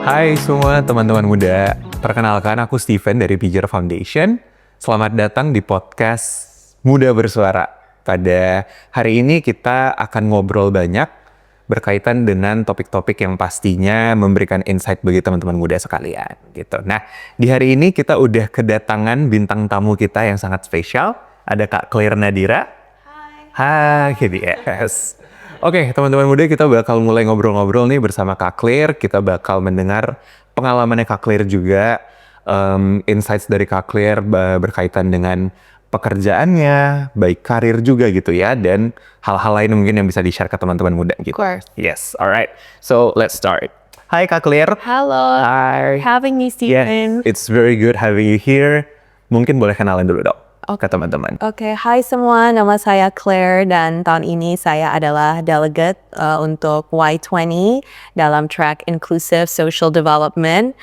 Hai semua teman-teman muda, perkenalkan aku Steven dari Pijar Foundation. Selamat datang di podcast Muda Bersuara. Pada hari ini kita akan ngobrol banyak berkaitan dengan topik-topik yang pastinya memberikan insight bagi teman-teman muda sekalian gitu. Nah, di hari ini kita udah kedatangan bintang tamu kita yang sangat spesial. Ada Kak Claire Nadira. Hai, yes. Oke, teman-teman muda, kita bakal mulai ngobrol-ngobrol nih bersama Kak Claire. Kita bakal mendengar pengalamannya Kak Claire juga, insights dari Kak Claire berkaitan dengan pekerjaannya, baik karir juga gitu ya, dan hal-hal lain mungkin yang bisa di-share ke teman-teman muda gitu. Of course. Yes, alright. So, let's start. Hai Kak Claire. Hello. Hi. Having me, Steven. Yeah, it's very good having you here. Mungkin boleh kenalan dulu dong ke teman-teman. Oke, hai semua. Nama saya Claire dan tahun ini saya adalah delegate untuk Y20 dalam track Inclusive Social Development.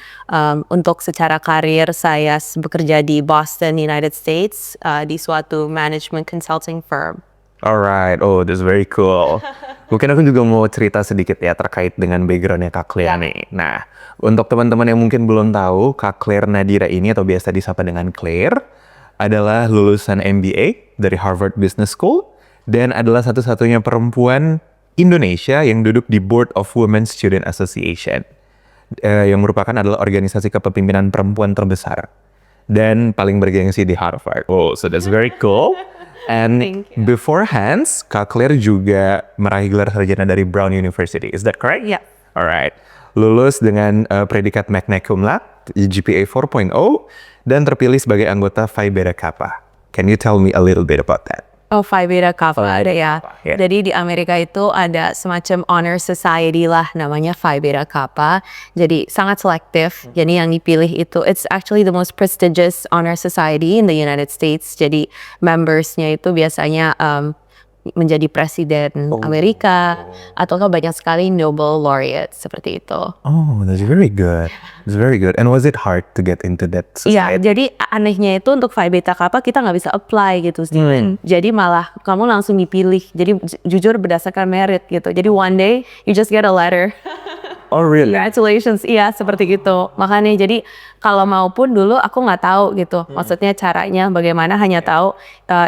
Untuk secara karir saya bekerja di Boston, United States di suatu management consulting firm. Alright, oh that's very cool. Mungkin aku juga mau cerita sedikit ya terkait dengan backgroundnya Kak Claire nih. Nah, untuk teman-teman yang mungkin belum tahu, Kak Claire Nadira ini atau biasa disapa dengan Claire adalah lulusan MBA dari Harvard Business School dan adalah satu-satunya perempuan Indonesia yang duduk di Board of Women Student Association yang merupakan adalah organisasi kepemimpinan perempuan terbesar dan paling bergengsi di Harvard. Oh, so that's very cool. And beforehand, Kak Claire juga meraih gelar sarjana dari Brown University. Is that correct? Yeah. Alright. Lulus dengan predikat magna cum laude, GPA 4.0, dan terpilih sebagai anggota Phi Beta Kappa. Can you tell me a little bit about that? Oh, Phi Beta Kappa ada ya. Yeah. Jadi di Amerika itu ada semacam honor society lah namanya Phi Beta Kappa. Jadi sangat selektif. Jadi yang dipilih itu it's actually the most prestigious honor society in the United States. Jadi membersnya itu biasanya menjadi presiden Amerika atau banyak sekali Nobel laureate seperti itu. Oh, that's very good. That's very good. And was it hard to get into that Iya, society? jadi anehnya itu untuk Phi Beta Kappa kita nggak bisa apply gitu, Steven. Jadi malah kamu langsung dipilih. Jadi jujur berdasarkan merit gitu. Jadi one day you just get a letter. Oh, really? Congratulations, iya seperti gitu. Makanya jadi kalau maupun dulu aku nggak tahu gitu. Maksudnya caranya bagaimana, hanya tahu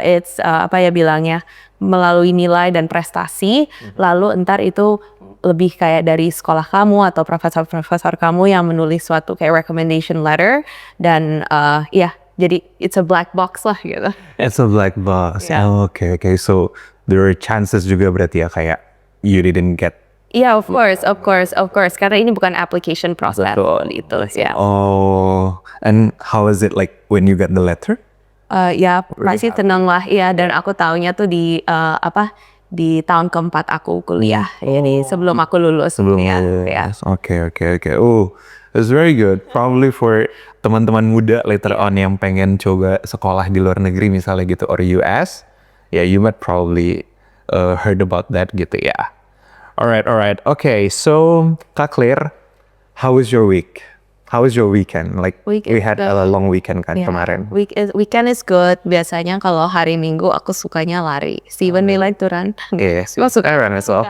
it's apa ya bilangnya, melalui nilai dan prestasi. Lalu entar itu lebih kayak dari sekolah kamu atau profesor-profesor kamu yang menulis suatu kayak recommendation letter dan ya jadi it's a black box lah gitu. It's a black box. Yeah. Oh, okay. So there are chances juga berarti ya kayak you didn't get. Yeah, of course. Karena ini bukan application process itu, ya. Oh, and how is it like when you get the letter? Ya pasti tenang lah, ya. Dan aku taunya tuh di di tahun keempat aku kuliah, ini sebelum aku lulus. Ya. Oke. Oh, it's very good. Probably for teman-teman muda later on yang pengen coba sekolah di luar negeri misalnya gitu or US, yeah, you might probably heard about that gitu ya. Alright. Okay, so Kak Claire, how was your week? How was your weekend? Like Week we is had good. a long weekend kan Yeah. kemarin. Weekend is good. Biasanya kalau hari Minggu aku sukanya lari. Steven, you like to run? Yes, Lo suka run as well.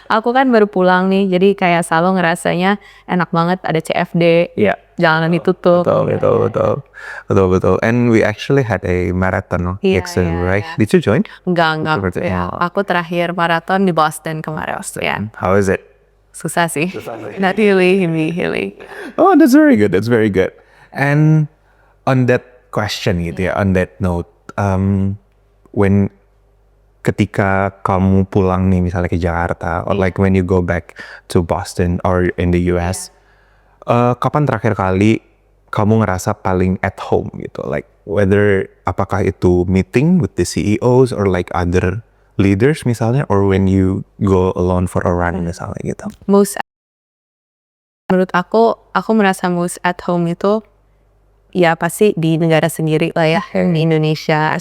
Aku kan baru pulang nih, jadi kayak selalu ngerasanya enak banget ada CFD. Yeah. Jalanan ditutup. Betul. And we actually had a marathon yesterday, right? Yeah. Did you join? Enggak. Seperti- Ya, aku terakhir maraton di Boston kemarin. Ya, How is it? susah sih. Not really. Oh, that's very good. And on that question gitu ya, on that note, when ketika kamu pulang nih misalnya ke Jakarta, or like when you go back to Boston or in the US, kapan terakhir kali kamu ngerasa paling at home gitu? Like whether apakah itu meeting with the CEOs or like other leaders misalnya, or when you go alone for a run misalnya gitu? Menurut aku merasa most at home itu ya pasti di negara sendiri lah ya, di Indonesia.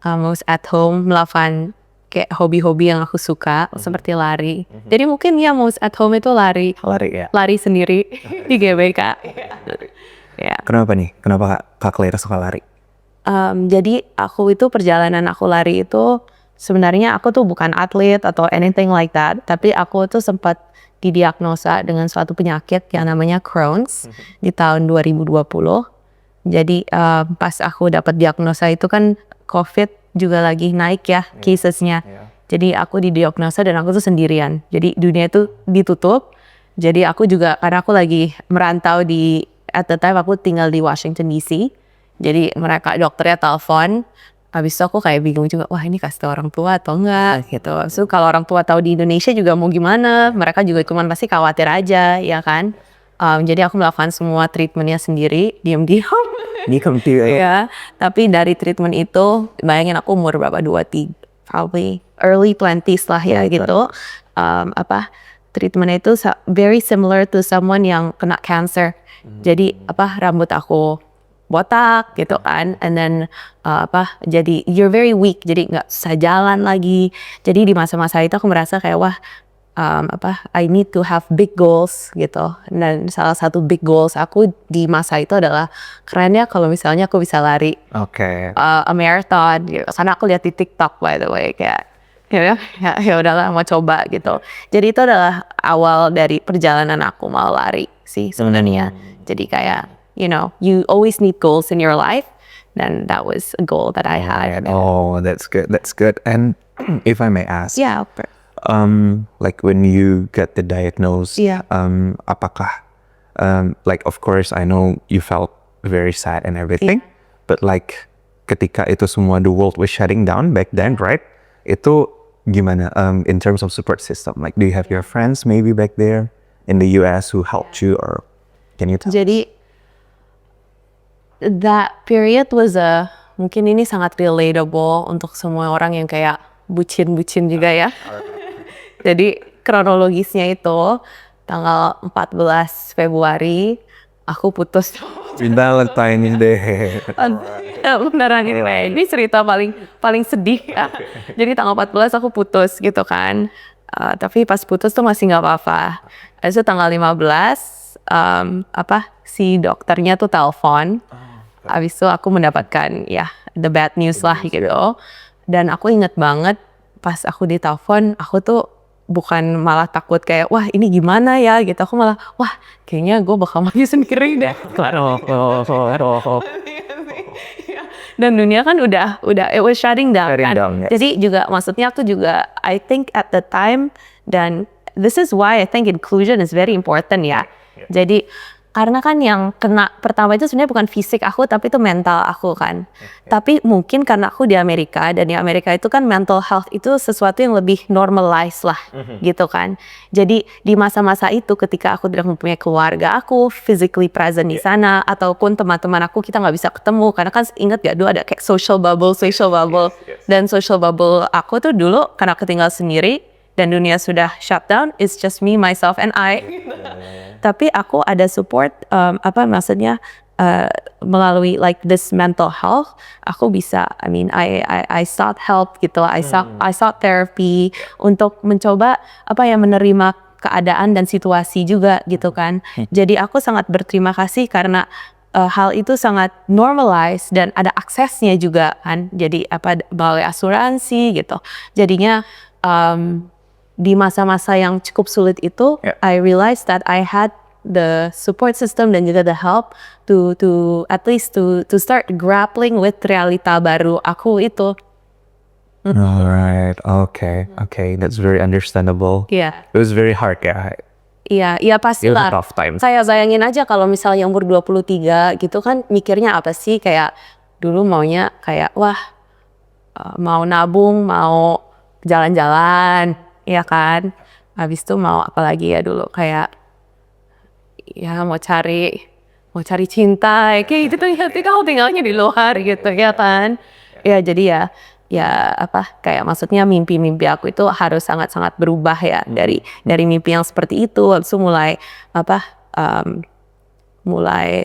Most at home melakukan kayak hobi-hobi yang aku suka seperti lari. Jadi mungkin ya most at home itu lari Ya. lari sendiri di GBK. Ya. Kenapa nih? Kenapa Kak Claire suka lari? Jadi aku itu perjalanan aku lari itu sebenarnya aku tuh bukan atlet atau anything like that, tapi aku tuh sempat didiagnosa dengan suatu penyakit yang namanya Crohn's di tahun 2020. Jadi pas aku dapat diagnosa itu kan COVID juga lagi naik ya casesnya. Jadi aku didiagnosa dan aku tuh sendirian. Jadi dunia itu ditutup. Jadi aku juga, karena aku lagi merantau at the time aku tinggal di Washington DC. Jadi mereka dokternya telepon. Habis itu aku kayak bingung juga, wah ini kasih tau orang tua atau enggak gitu. So kalau orang tua tahu di Indonesia juga mau gimana, mereka juga cuman pasti khawatir aja, ya kan. Jadi aku melakukan semua treatmentnya sendiri, diam-diam. Ya, tapi dari treatment itu, bayangin aku umur berapa, 23, probably early 20s lah ya gitu. Treatment itu very similar to someone yang kena cancer. Jadi rambut aku botak gitu kan, and then jadi you're very weak, jadi nggak bisa jalan lagi. Jadi di masa-masa itu aku merasa kayak wah I need to have big goals gitu. Dan salah satu big goals aku di masa itu adalah kerennya kalau misalnya aku bisa lari a marathon gitu. Karena aku lihat di TikTok by the way kayak ya udahlah mau coba gitu. Jadi itu adalah awal dari perjalanan aku mau lari sih sebenarnya. Jadi kayak you always need goals in your life, and that was a goal that I had. Oh, that's good. That's good. And if I may ask, Yeah. like when you get the diagnosis, Yeah. Apakah, like of course I know you felt very sad and everything, but like ketika itu semua the world was shutting down back then, right? Itu gimana in terms of support system? Like do you have your friends maybe back there in the US who helped you, or can you tell? Jadi that period was mungkin ini sangat relatable untuk semua orang yang kayak bucin-bucin juga ya. Jadi kronologisnya itu tanggal 14 Februari aku putus. Valentine's Day. Beneran ini cerita paling sedih ya. Jadi tanggal 14 aku putus gitu kan. Tapi pas putus tuh masih nggak apa-apa. Habis itu tanggal 15 si dokternya tuh telepon. Habis itu aku mendapatkan the bad news lah gitu. Dan aku inget banget pas aku ditelepon, aku tuh bukan malah takut kayak wah ini gimana ya gitu. Aku malah wah kayaknya gue bakal mati sendiri deh. Dan dunia kan udah it was shutting down kan. Jadi juga maksudnya aku juga I think at the time, dan this is why I think inclusion is very important ya. Jadi karena kan yang kena pertama itu sebenarnya bukan fisik aku, tapi itu mental aku kan. Tapi mungkin karena aku di Amerika, dan di Amerika itu kan mental health itu sesuatu yang lebih normalized lah gitu kan. Jadi di masa-masa itu ketika aku tidak mempunyai keluarga aku physically present di sana, ataupun teman-teman aku kita nggak bisa ketemu, karena kan inget gak dulu ada kayak social bubble. Dan social bubble aku tuh dulu karena aku tinggal sendiri dan dunia sudah shut down, it's just me, myself, and I. Tapi aku ada support, maksudnya melalui like this mental health, aku bisa, I sought help gitu, I sought therapy untuk mencoba menerima keadaan dan situasi juga gitu kan. Jadi aku sangat berterima kasih karena hal itu sangat normalized dan ada aksesnya juga kan. Jadi melalui asuransi gitu. Jadinya di masa-masa yang cukup sulit itu, I realized that I had the support system dan juga the help to at least to start grappling with realita baru aku itu. Alright, okay, that's very understandable. Yeah. It was very hard ya. Iya pasti lah. It was a tough time. Saya bayangin aja kalau misalnya umur 23 gitu kan, mikirnya apa sih, kayak dulu maunya kayak wah mau nabung, mau jalan-jalan, ya kan. Habis itu mau apa lagi ya dulu, kayak ya mau cari cinta kayak gitu tuh, tapi kamu tinggalnya di luar gitu ya kan. Ya jadi kayak maksudnya mimpi-mimpi aku itu harus sangat-sangat berubah ya dari mimpi yang seperti itu. Lalu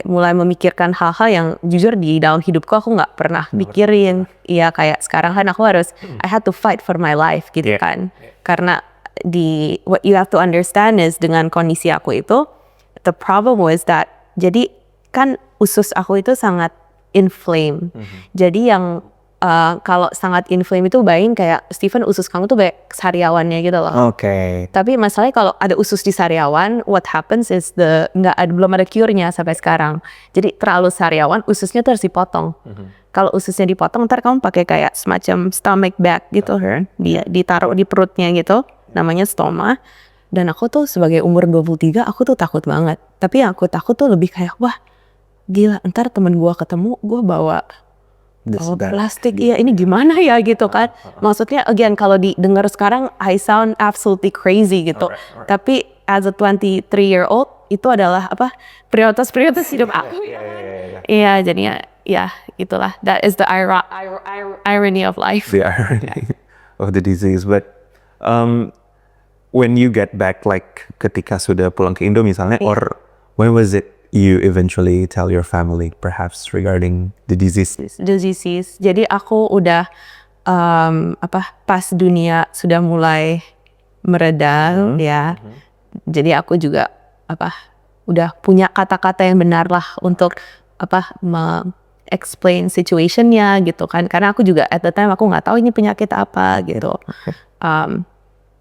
mulai memikirkan hal-hal yang jujur di dalam hidupku aku nggak pernah mikirin. Iya kayak sekarang kan aku harus I had to fight for my life gitu kan. Karena what you have to understand is dengan kondisi aku itu, the problem was that jadi kan usus aku itu sangat inflame. Jadi yang kalau sangat inflame itu bayangin kayak Steven usus kamu tuh banyak sariawannya gitu loh. Oke. Tapi masalahnya kalau ada usus di sariawan, what happens is belum ada cure-nya sampai sekarang. Jadi terlalu sariawan, ususnya tuh harus dipotong. Kalau ususnya dipotong, ntar kamu pakai kayak semacam stomach bag gitu, dia ditaruh di perutnya gitu, namanya stoma. Dan aku tuh sebagai umur 23, aku tuh takut banget. Tapi yang aku takut tuh lebih kayak, wah gila, ntar temen gue ketemu, gue bawa plastik, iya ini gimana ya gitu kan. Maksudnya again kalau didengar sekarang I sound absolutely crazy gitu. Tapi as a 23-year-old itu adalah prioritas hidup aku. Iya jadinya ya itulah, that is the irony of life. The irony of the disease. But when you get back, like ketika sudah pulang ke Indo misalnya, or when was it you eventually tell your family perhaps regarding the disease? Jadi aku udah pas dunia sudah mulai mereda ya. Jadi aku juga udah punya kata-kata yang benar lah untuk explain situationnya gitu kan. Karena aku juga at the time aku nggak tahu ini penyakit apa gitu.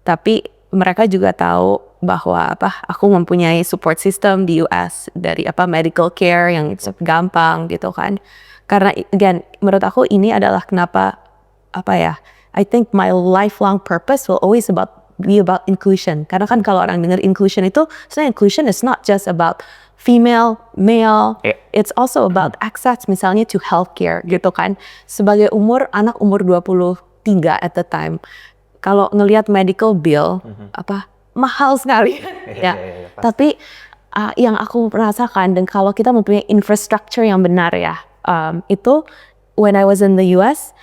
Tapi mereka juga tahu bahwa aku mempunyai support system di US dari medical care yang gampang gitu kan. Karena again menurut aku ini adalah kenapa I think my lifelong purpose will always be about inclusion. Karena kan kalau orang dengar inclusion itu, sebenarnya inclusion is not just about female, male, it's also about access misalnya to healthcare gitu kan. Sebagai anak umur 23 at the time, kalau ngelihat medical bill mahal sekali ya. Tapi yang aku merasakan, dan kalau kita mempunyai infrastructure yang benar ya, itu when I was in the US,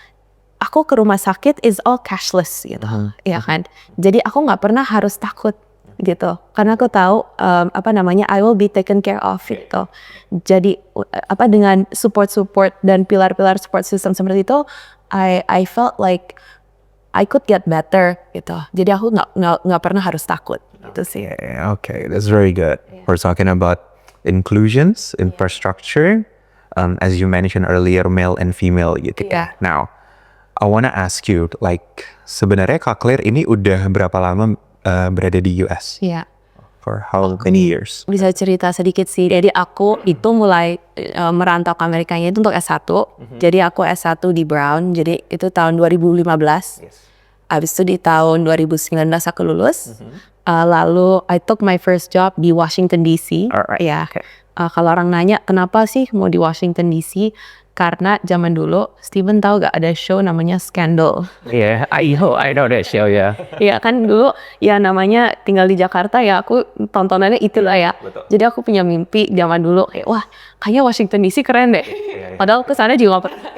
aku ke rumah sakit is all cashless gitu, ya kan. Jadi aku nggak pernah harus takut gitu, karena aku tahu I will be taken care of gitu. Jadi dengan support dan pilar-pilar support system seperti itu, I felt like I could get better gitu. Jadi aku nggak pernah harus takut gitu sih. Okay, that's very good. We're talking about inclusions, infrastructure, as you mentioned earlier, male and female gitu. Now, I wanna ask you, like sebenarnya Kak Claire ini udah berapa lama berada di US? Iya. For how many years? Bisa cerita sedikit sih. Jadi aku itu mulai merantau ke Amerikanya itu untuk S1. Jadi aku S1 di Brown. Jadi itu tahun 2015. Habis itu di tahun 2019 aku lulus. Lalu I took my first job di Washington DC. Ya. Kalau orang nanya kenapa sih mau di Washington DC? Karena zaman dulu, Steven tahu gak ada show namanya Scandal? Yeah, I know that show ya. Iya kan dulu ya namanya tinggal di Jakarta ya, aku tontonannya itulah ya. Jadi aku punya mimpi zaman dulu kayak wah kayaknya Washington DC keren deh. Padahal kesana juga gak pernah.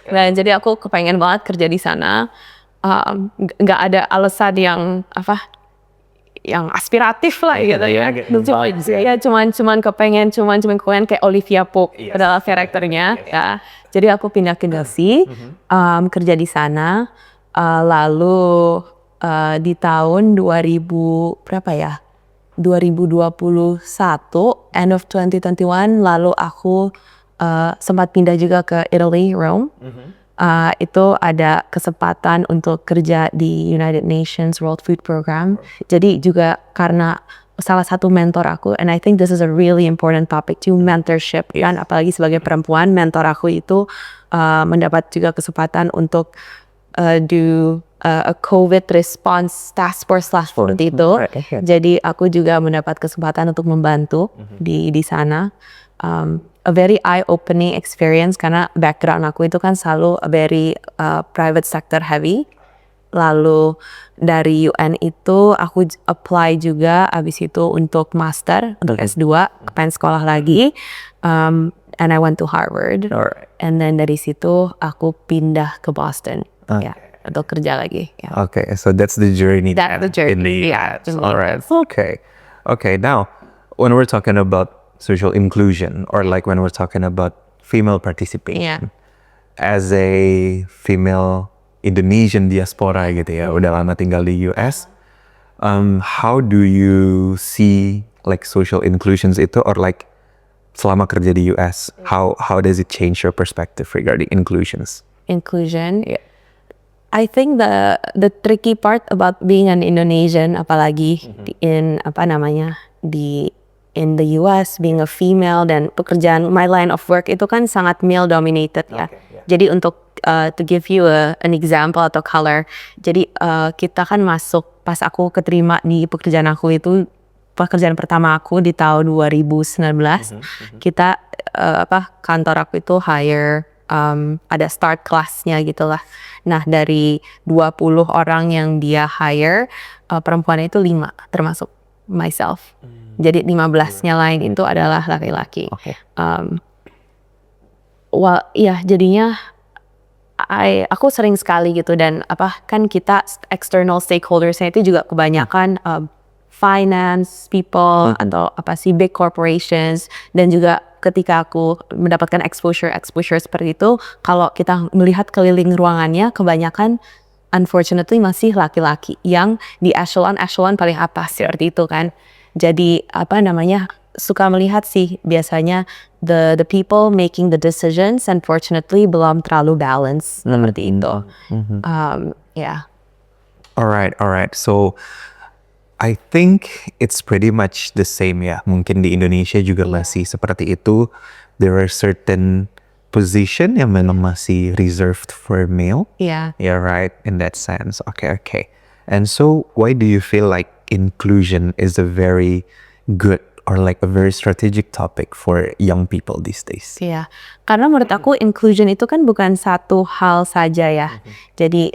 Nah jadi aku kepengen banget kerja di sana. Gak ada alasan yang aspiratif lah gitu ya. Ya cuman kepengen kayak Olivia Pope adalah karakternya ya. Jadi aku pindah ke DC, kerja di sana. Lalu di tahun 2021, end of 2021, lalu aku sempat pindah juga ke Italy, Rome. Itu ada kesempatan untuk kerja di United Nations World Food Program. Jadi juga karena salah satu mentor aku, and I think this is a really important topic too, mentorship kan, apalagi sebagai perempuan, mentor aku itu mendapat juga kesempatan untuk do a COVID response task force lah seperti itu. Jadi aku juga mendapat kesempatan untuk membantu di sana. A very eye-opening experience karena background aku itu kan selalu a very private sector heavy. Lalu dari UN itu aku apply juga abis itu untuk master, untuk S2, pengen sekolah lagi. And I went to Harvard. And then dari situ aku pindah ke Boston ya untuk kerja lagi. Okay, so that's the journey. That's the journey. Alright. Okay. Now, when we're talking about social inclusion, or like when we're talking about female participation, as a female Indonesian diaspora gitu ya, udah lama tinggal di US, how do you see like social inclusions itu, or like selama kerja di US? How does it change your perspective regarding inclusions? Inclusion. I think the tricky part about being an Indonesian, apalagi in apa namanya in the US, being a female dan pekerjaan my line of work itu kan sangat male dominated ya. Jadi untuk to give you an example atau color, jadi kita kan masuk pas aku keterima di pekerjaan aku itu pekerjaan pertama aku di tahun 2019 kita kantor aku itu hire ada start class-nya gitulah. Nah dari 20 orang yang dia hire perempuan itu 5 termasuk myself. Jadi 15-nya lain itu adalah laki-laki. Jadinya aku sering sekali gitu dan kan kita external stakeholders-nya itu juga kebanyakan finance people atau big corporations, dan juga ketika aku mendapatkan exposure seperti itu, kalau kita melihat keliling ruangannya kebanyakan unfortunately masih laki-laki yang di echelon paling atas seperti itu kan. Jadi suka melihat sih biasanya the people making the decisions unfortunately belum terlalu balance seperti itu. Alright. So I think it's pretty much the same ya. Mungkin di Indonesia juga masih seperti itu. There are certain position yang memang masih reserved for male. Yeah, right. In that sense. Okay. And so why do you feel like inclusion is a very good or like a very strategic topic for young people these days? Iya, karena menurut aku inclusion itu kan bukan satu hal saja ya. Jadi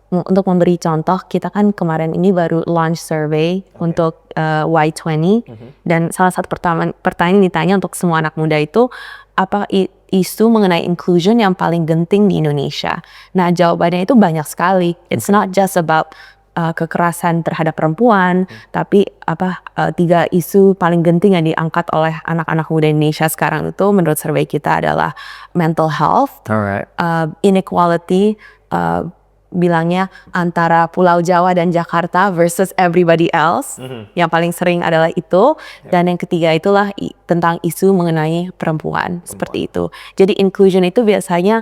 untuk memberi contoh, kita kan kemarin ini baru launch survey untuk Y20 dan salah satu pertanyaan ditanya untuk semua anak muda itu apa isu mengenai inclusion yang paling genting di Indonesia. Nah jawabannya itu banyak sekali. It's not just about kekerasan terhadap perempuan, tapi 3 isu paling genting yang diangkat oleh anak-anak muda Indonesia sekarang itu menurut survei kita adalah mental health, inequality, bilangnya antara Pulau Jawa dan Jakarta versus everybody else, yang paling sering adalah itu, dan yang ketiga itulah tentang isu mengenai perempuan, seperti itu. Jadi inclusion itu biasanya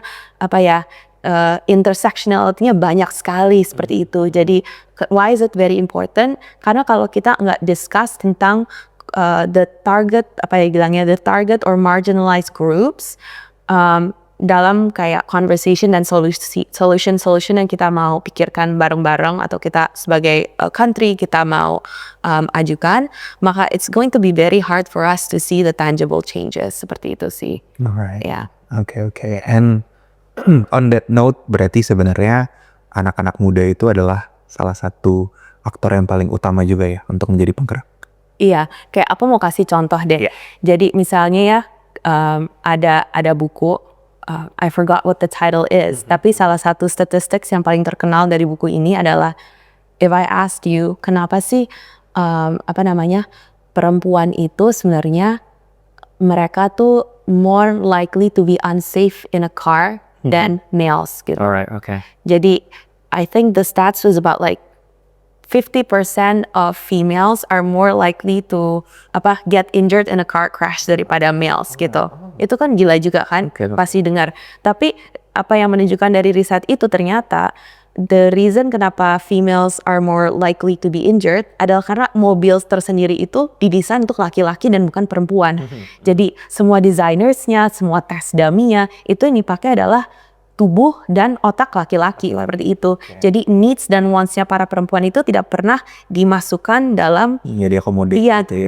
intersectionality-nya banyak sekali seperti itu. Jadi why is it very important? Karena kalau kita nggak discuss tentang the target the target or marginalized groups dalam kayak conversation dan solution yang kita mau pikirkan bareng-bareng atau kita sebagai country kita mau ajukan, maka it's going to be very hard for us to see the tangible changes seperti itu sih. Alright. Yeah. Okay. And on that note, berarti sebenarnya anak-anak muda itu adalah salah satu aktor yang paling utama juga ya untuk menjadi penggerak. Iya, kayak apa mau kasih contoh deh. Jadi misalnya ya ada buku, I forgot what the title is, tapi salah satu statistics yang paling terkenal dari buku ini adalah if I asked you kenapa sih perempuan itu sebenarnya mereka tuh more likely to be unsafe in a car than males gitu. Alright, okay. Jadi I think the stats was about like 50% of females are more likely to get injured in a car crash daripada males gitu. Itu kan gila juga kan, pasti dengar. Tapi apa yang menunjukkan dari riset itu ternyata the reason kenapa females are more likely to be injured adalah karena mobil tersendiri itu didesain untuk laki-laki dan bukan perempuan. Jadi semua designers-nya, semua tes dummy-nya itu yang dipakai adalah tubuh dan otak laki-laki seperti itu. Jadi needs dan wants-nya para perempuan itu tidak pernah dimasukkan dalam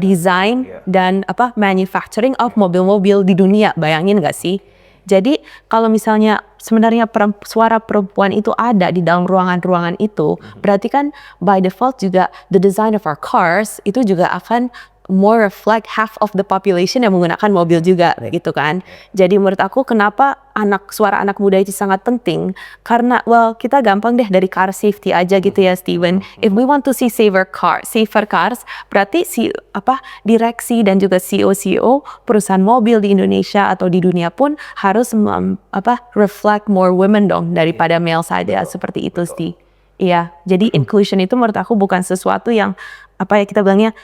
design dan manufacturing of mobil-mobil di dunia. Bayangin nggak sih? Jadi kalau misalnya sebenarnya suara perempuan itu ada di dalam ruangan-ruangan itu, berarti kan by default juga the design of our cars itu juga akan more reflect half of the population yang menggunakan mobil juga gitu kan. Jadi menurut aku kenapa suara anak muda itu sangat penting, karena kita gampang deh dari car safety aja gitu ya Steven. If we want to see safer cars, berarti direksi dan juga CEO perusahaan mobil di Indonesia atau di dunia pun harus reflect more women dong daripada male saja seperti itu sih. Iya, jadi inclusion itu menurut aku bukan sesuatu yang apa ya kita bilangnya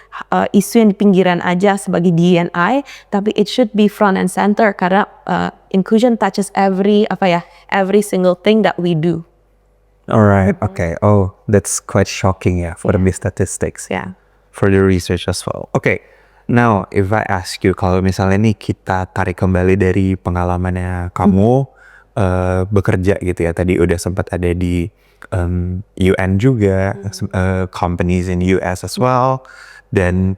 isu yang di pinggiran aja sebagai D&I, tapi it should be front and center karena inclusion touches every single thing that we do. Alright, okay. Oh, that's quite shocking ya for the statistics. Yeah. For the research as well. Okay, now if I ask you, kalau misalnya nih kita tarik kembali dari pengalamannya kamu bekerja gitu ya, tadi udah sempat ada di UN juga, companies in US as well, dan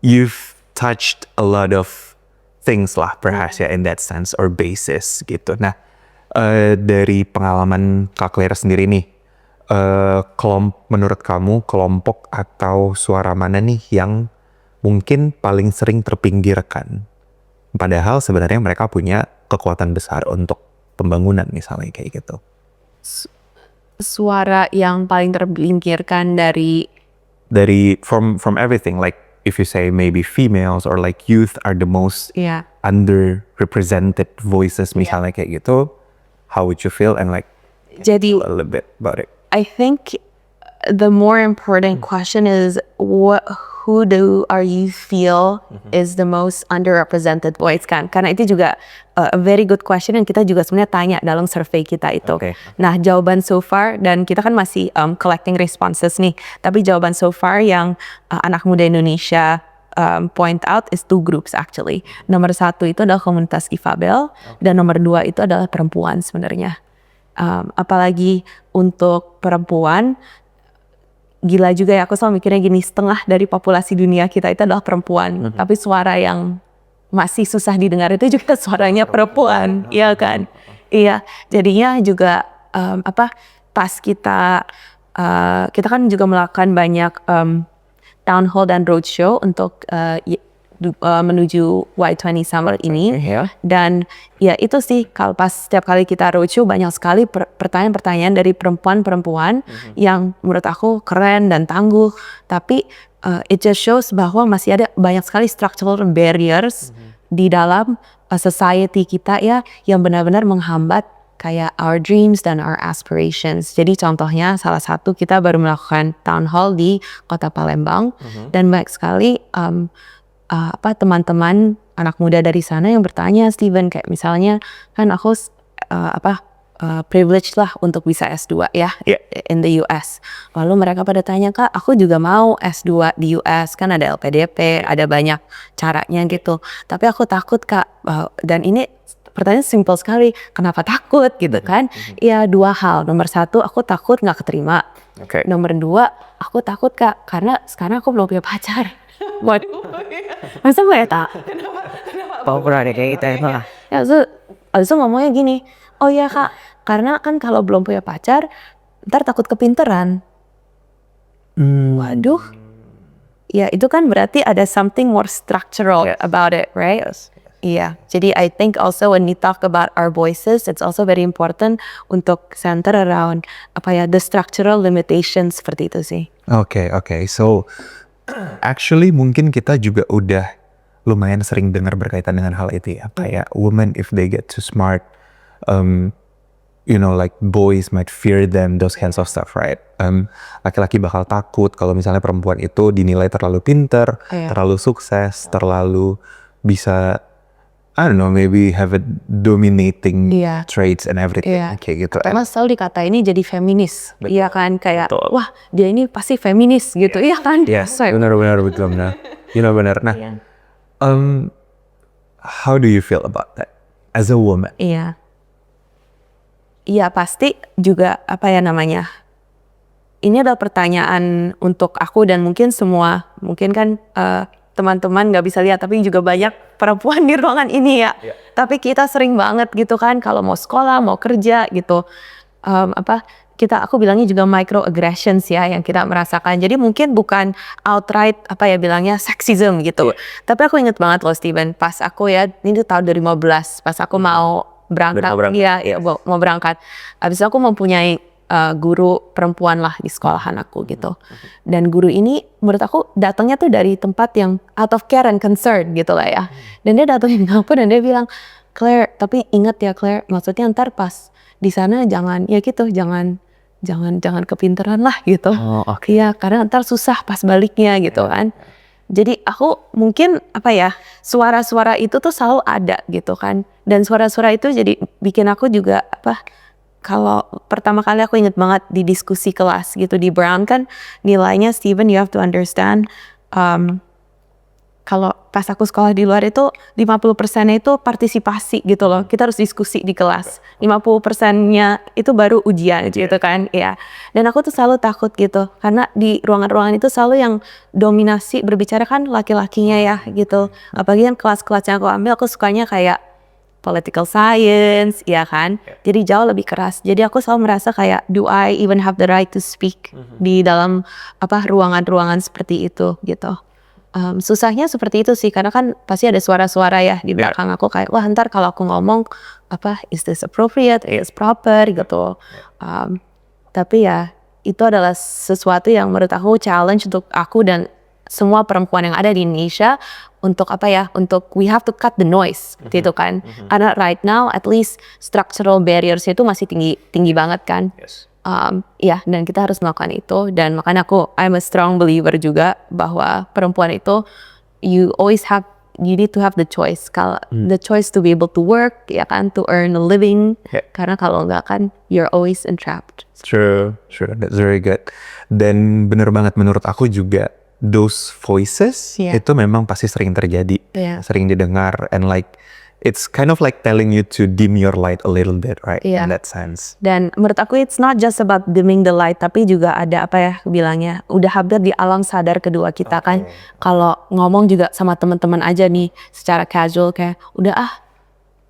you've touched a lot of things lah perhaps ya in that sense or basis gitu. Nah, dari pengalaman Kak Claire sendiri nih, menurut kamu kelompok atau suara mana nih yang mungkin paling sering terpinggirkan? Padahal sebenarnya mereka punya kekuatan besar untuk pembangunan misalnya kayak gitu. Suara yang paling terpinggirkan dari from everything, like if you say maybe females or like youth are the most underrepresented voices misalnya kayak gitu, how would you feel and like jadi a little bit about it? I think the more important question is who do you feel is the most underrepresented voice kan? Karena itu juga a very good question yang kita juga sebenarnya tanya dalam survei kita itu. Okay. Nah jawaban so far dan kita kan masih collecting responses nih, tapi jawaban so far yang anak muda Indonesia point out is 2 groups actually. Nomor 1 itu adalah komunitas difabel dan nomor 2 itu adalah perempuan sebenarnya. Apalagi untuk perempuan, gila juga ya, aku selalu mikirnya gini, setengah dari populasi dunia kita itu adalah perempuan, tapi suara yang masih susah didengar itu juga suaranya perempuan, iya kan? Iya, jadinya juga pas kita kan juga melakukan banyak town hall dan roadshow untuk menuju Y20 Summer ini. Dan ya itu sih, kalau pas setiap kali kita roadshow banyak sekali pertanyaan-pertanyaan dari perempuan-perempuan yang menurut aku keren dan tangguh, tapi it just shows bahwa masih ada banyak sekali structural barriers di dalam society kita ya, yang benar-benar menghambat kayak our dreams dan our aspirations. Jadi contohnya salah satu, kita baru melakukan town hall di kota Palembang dan banyak sekali teman-teman anak muda dari sana yang bertanya, Steven, kayak misalnya kan aku privileged lah untuk bisa S2 ya in the US. Lalu mereka pada tanya, Kak, aku juga mau S2 di US, kan ada LPDP, ada banyak caranya gitu. Tapi aku takut, Kak, dan ini pertanyaan simple sekali, kenapa takut gitu kan? Ya 2 hal. Nomor 1, aku takut nggak keterima. Nomor 2, aku takut, Kak, karena sekarang aku belum punya pacar. Waduh, masa gue ya tak? Kenapa? Pernah deh kayak gitu ya. Ya, so ngomongnya gini, oh ya Kak, karena kan kalau belum punya pacar, ntar takut kepinteran. Waduh, ya itu kan berarti ada something more structural about it, right? Iya, jadi I think also when we talk about our voices, it's also very important untuk center around the structural limitations seperti itu sih. Okay. So actually mungkin kita juga udah lumayan sering dengar berkaitan dengan hal itu ya. Kayak women if they get too smart, like boys might fear them, those kinds of stuff, right? Laki-laki bakal takut kalau misalnya perempuan itu dinilai terlalu pinter, terlalu sukses, terlalu bisa, I don't know, maybe have a dominating traits and everything, kayak gitu. Karena selalu dikata ini jadi feminis, iya kan, kayak wah dia ini pasti feminis gitu, iya kan? Yes, benar. Benar. Nah, how do you feel about that as a woman? Iya pasti juga ini adalah pertanyaan untuk aku dan mungkin semua, mungkin kan teman-teman nggak bisa lihat, tapi juga banyak perempuan di ruangan ini ya. Tapi kita sering banget gitu kan, kalau mau sekolah, mau kerja gitu, aku bilangnya juga microaggressions ya yang kita merasakan. Jadi mungkin bukan outright bilangnya sexism gitu. Tapi aku inget banget loh Steven, pas aku ini tahun 2015, pas aku mau berangkat, mau berangkat. Abis itu aku mempunyai guru perempuan lah di sekolahan aku gitu. Dan guru ini menurut aku datangnya tuh dari tempat yang out of care and concern gitu lah ya. Dan dia datangin aku dan dia bilang, Claire, tapi ingat ya Claire, maksudnya ntar pas di sana jangan jangan kepinteran lah gitu. Oh, oke. Iya, karena ntar susah pas baliknya gitu kan. Jadi aku mungkin suara-suara itu tuh selalu ada gitu kan. Dan suara-suara itu jadi bikin aku juga kalau pertama kali aku inget banget di diskusi kelas gitu di Brown kan nilainya Steven, you have to understand kalau pas aku sekolah di luar itu 50%-nya itu partisipasi gitu loh. Kita harus diskusi di kelas. 50%-nya itu baru ujian gitu kan. Ya. Dan aku tuh selalu takut gitu. Karena di ruangan-ruangan itu selalu yang dominasi berbicara kan laki-lakinya ya gitu. Apalagi kan kelas-kelas yang aku ambil aku sukanya kayak political science, ya kan. Jadi jauh lebih keras. Jadi aku selalu merasa kayak do I even have the right to speak di dalam ruangan-ruangan seperti itu gitu. Susahnya seperti itu sih karena kan pasti ada suara-suara ya di belakang aku kayak wah ntar kalau aku ngomong is this appropriate, is proper gitu. Tapi ya itu adalah sesuatu yang menurut aku challenge untuk aku dan semua perempuan yang ada di Indonesia untuk untuk we have to cut the noise gitu kan. Karena right now at least structural barriers itu masih tinggi banget kan. Ya, dan kita harus melakukan itu dan makanya I'm a strong believer juga bahwa perempuan itu you need to have the choice. Kalau the choice to be able to work, ya kan, to earn a living. Karena kalau enggak kan you're always entrapped. True, that's very good. Dan bener banget menurut aku juga those voices itu memang pasti sering terjadi, sering didengar and like it's kind of like telling you to dim your light a little bit, right? In that sense. Dan menurut aku it's not just about dimming the light, tapi juga ada bilangnya, udah hampir di alam sadar kedua kita kan. Kalau ngomong juga sama teman-teman aja nih, secara casual kayak, udah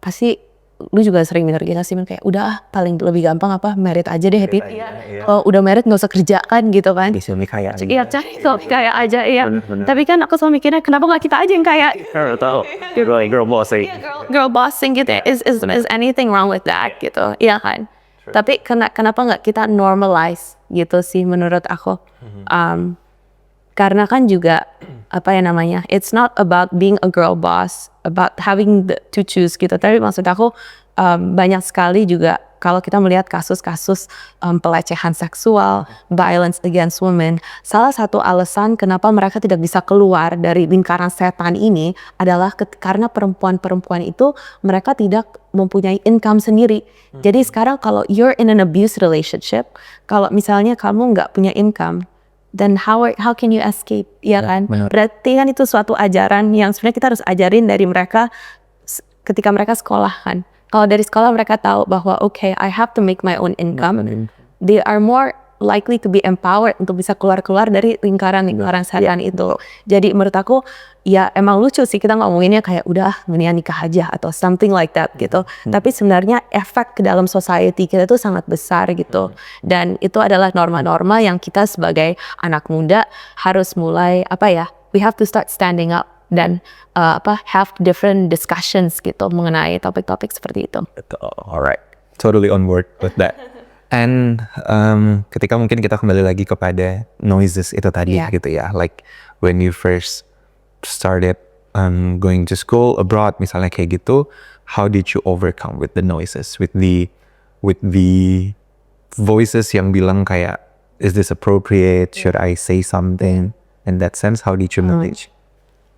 pasti lu juga sering denger gak sih kayak udah paling lebih gampang merit aja deh happy. Kalau udah merit nggak usah kerja kan gitu kan. Suami kaya. Iya cari suami kaya aja iya. Tapi kan aku selalu mikirnya kenapa nggak kita aja yang kaya? Tahu. Girl bossing. Girl bossing gitu. Is anything wrong with that gitu? Iya kan. Tapi kenapa nggak kita normalize gitu sih menurut aku. Karena kan juga it's not about being a girl boss, about having to choose gitu. Tapi maksud aku banyak sekali juga kalau kita melihat kasus-kasus pelecehan seksual, violence against women, salah satu alasan kenapa mereka tidak bisa keluar dari lingkaran setan ini adalah karena perempuan-perempuan itu mereka tidak mempunyai income sendiri. Jadi sekarang kalau you're in an abuse relationship, kalau misalnya kamu nggak punya income, then how can you escape, ya kan? Berarti kan itu suatu ajaran yang sebenarnya kita harus ajarin dari mereka ketika mereka sekolah kan. Kalau dari sekolah mereka tahu bahwa I have to make my own income. They are more likely to be empowered untuk bisa keluar dari lingkaran setan itu. Jadi menurut aku ya emang lucu sih kita ngomonginnya kayak udah mendingan nikah aja atau something like that gitu. Tapi sebenarnya efek ke dalam society kita itu sangat besar gitu. Dan itu adalah norma-norma yang kita sebagai anak muda harus mulai we have to start standing up dan have different discussions gitu mengenai topik-topik seperti itu. Alright, totally on board with that. And ketika mungkin kita kembali lagi kepada noises itu tadi gitu ya, like when you first started going to school abroad misalnya kayak gitu, how did you overcome with the noises, with the voices yang bilang kayak is this appropriate, should I say something? In that sense, how did you manage?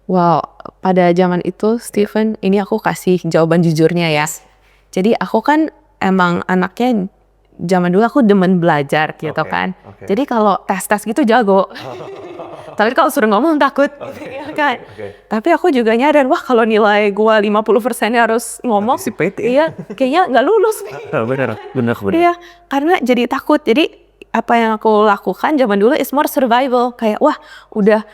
Wow, pada zaman itu Steven, ini aku kasih jawaban jujurnya ya. Jadi aku kan emang anaknya zaman dulu aku demen belajar gitu kan. Jadi kalau tes gitu jago. Tapi kalau suruh ngomong takut. Kan. Tapi aku juga nyadar, wah kalau nilai gua 50%-nya harus ngomong. Iya, kayaknya nggak lulus. Bener. Iya, karena jadi takut. Jadi apa yang aku lakukan zaman dulu is more survival. Kayak wah udah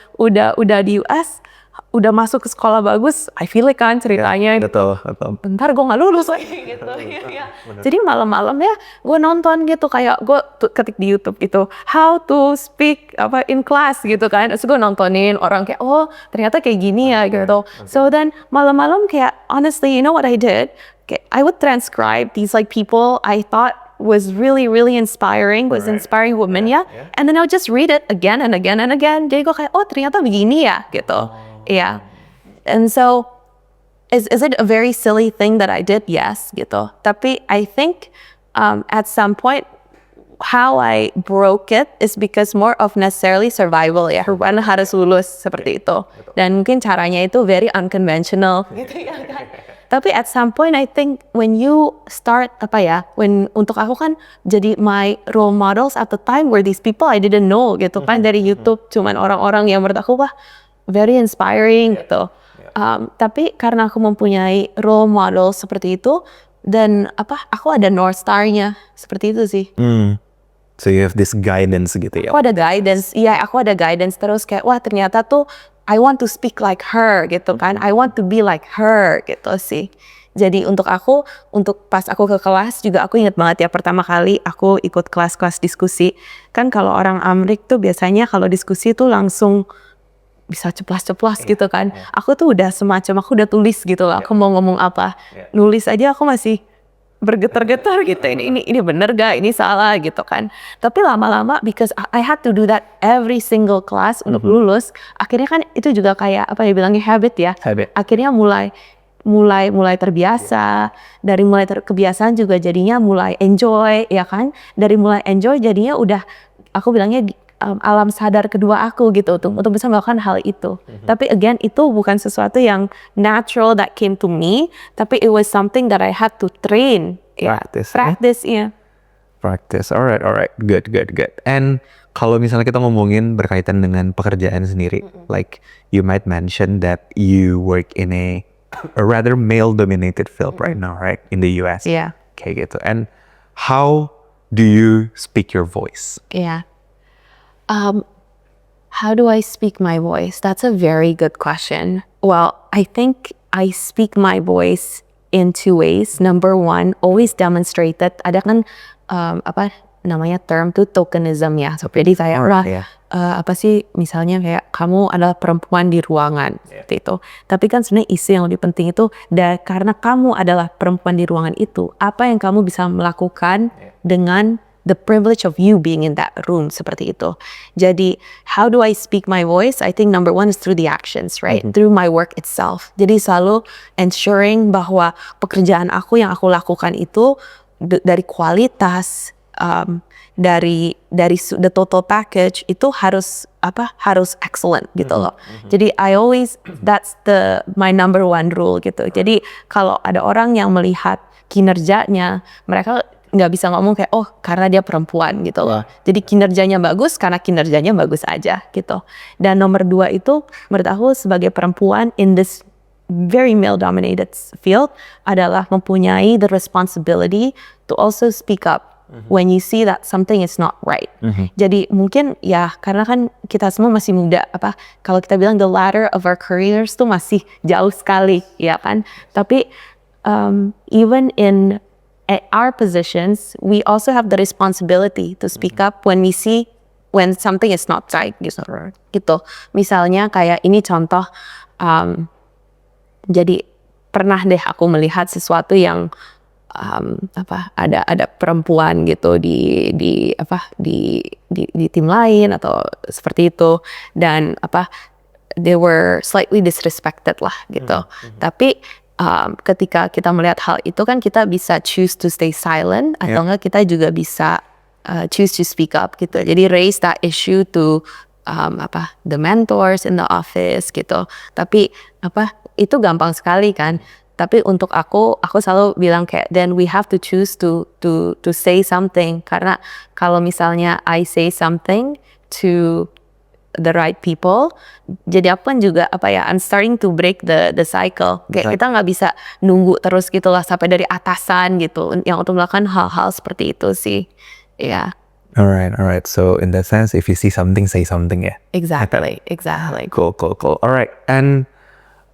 di US, udah masuk ke sekolah bagus, I feel it kan ceritanya. Betul. Bentar gue nggak lulus lagi gitu. Jadi malam-malamnya gue nonton gitu, kayak gue ketik di YouTube gitu, how to speak in class gitu kan. Terus gue nontonin orang kayak ternyata kayak gini ya gitu. So then malam-malam kayak honestly, you know what I did? I would transcribe these like people I thought was really inspiring, was inspiring women and then I would just read it again and again and again. Jadi gue kayak ternyata begini ya gitu. Yeah, and so is it a very silly thing that I did? Yes, gitu. Tapi I think at some point how I broke it is because more of necessarily survival ya. Karena harus lulus seperti itu. Dan mungkin caranya itu very unconventional gitu ya kan. Tapi at some point I think when you start untuk aku kan jadi my role models at the time were these people I didn't know gitu kan dari YouTube, cuman orang-orang yang menurut aku very inspiring gitu. Tapi karena aku mempunyai role model seperti itu dan aku ada North Star-nya seperti itu sih. So you have this guidance gitu ya. Aku ada guidance terus kayak wah ternyata tuh I want to speak like her gitu kan. I want to be like her gitu sih. Jadi untuk pas aku ke kelas juga aku ingat banget ya pertama kali aku ikut kelas-kelas diskusi. Kan kalau orang Amrik tuh biasanya kalau diskusi tuh langsung bisa ceplas-ceplos gitu kan. Aku tuh udah aku udah tulis gitu loh. Aku mau ngomong apa. Nulis aja aku masih bergetar-getar gitu. Ini bener gak? Ini salah gitu kan. Tapi lama-lama because I had to do that every single class untuk lulus. Akhirnya kan itu juga kayak bilangnya habit ya. Akhirnya mulai terbiasa. Dari mulai kebiasaan juga jadinya mulai enjoy ya kan. Dari mulai enjoy jadinya udah aku bilangnya alam sadar kedua aku gitu untuk bisa melakukan hal itu. Tapi again itu bukan sesuatu yang natural that came to me, tapi it was something that I had to train. Practice. Alright. Good. And kalau misalnya kita ngomongin berkaitan dengan pekerjaan sendiri, like you might mention that you work in a rather male-dominated field right now, right? In the US. Yeah. Kayak gitu. And how do you speak your voice? Yeah. How do I speak my voice? That's a very good question. Well, I think I speak my voice in two ways. Number one, always demonstrate that ada kan term tuh tokenism ya. So, jadi kayak misalnya kayak kamu adalah perempuan di ruangan seperti itu. Tapi kan sebenarnya isu yang lebih penting itu karena kamu adalah perempuan di ruangan itu, apa yang kamu bisa melakukan dengan the privilege of you being in that room seperti itu. Jadi how do I speak my voice? I think number one is through the actions, right? Through my work itself. Jadi selalu ensuring bahwa pekerjaan aku yang aku lakukan itu dari kualitas, dari the total package itu harus excellent gitu loh. Jadi that's my number one rule gitu. Jadi kalau ada orang yang melihat kinerjanya, mereka nggak bisa ngomong kayak karena dia perempuan gitu loh. Jadi kinerjanya bagus karena kinerjanya bagus aja gitu. Dan nomor dua itu menurut aku sebagai perempuan in this very male dominated field adalah mempunyai the responsibility to also speak up when you see that something is not right. Jadi mungkin ya karena kan kita semua masih muda kalau kita bilang the ladder of our careers tuh masih jauh sekali ya kan. Tapi even in at our positions, we also have the responsibility to speak up when we see when something is not right gitu. Misalnya kayak ini contoh, jadi pernah deh aku melihat sesuatu yang ada perempuan gitu di tim lain atau seperti itu dan they were slightly disrespected lah gitu. Tapi ketika kita melihat hal itu kan kita bisa choose to stay silent atau enggak kita juga bisa choose to speak up gitu. Jadi raise that issue to the mentors in the office gitu. Tapi itu gampang sekali kan. Tapi untuk aku selalu bilang kayak then we have to choose to say something karena kalau misalnya I say something to the right people, jadi aku kan juga I'm starting to break the cycle. Kayak kita nggak bisa nunggu terus gitulah sampai dari atasan gitu yang untuk melakukan hal-hal seperti itu sih. Yeah. Alright. So in that sense, if you see something, say something ya. Exactly. Cool. Alright. And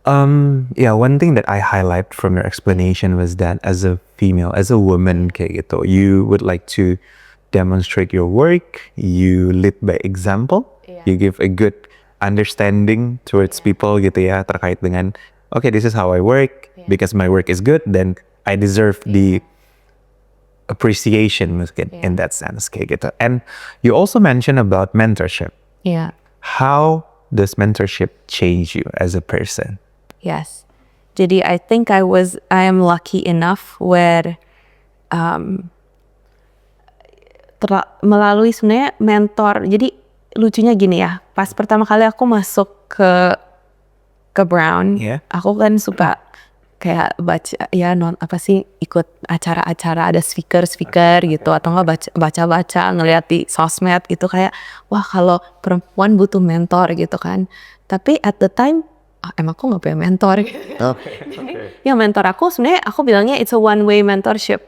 one thing that I highlight from your explanation was that as a female, as a woman kayak gitu, you would like to demonstrate your work, you lead by example. You give a good understanding towards people gitu ya terkait dengan okay, this is how I work because my work is good, then I deserve the appreciation mungkin in that sense kayak gitu. And you also mentioned about mentorship. Yeah. How does mentorship change you as a person? Yes. Jadi I think I am lucky enough where melalui sebenarnya mentor. Jadi lucunya gini ya, pas pertama kali aku masuk ke Brown, aku kan suka kayak baca ya ikut acara-acara ada speaker gitu atau enggak baca ngeliat di sosmed gitu kayak wah kalau perempuan butuh mentor gitu kan. Tapi at the time emang aku nggak punya mentor. Ya mentor aku sebenarnya aku bilangnya it's a one way mentorship.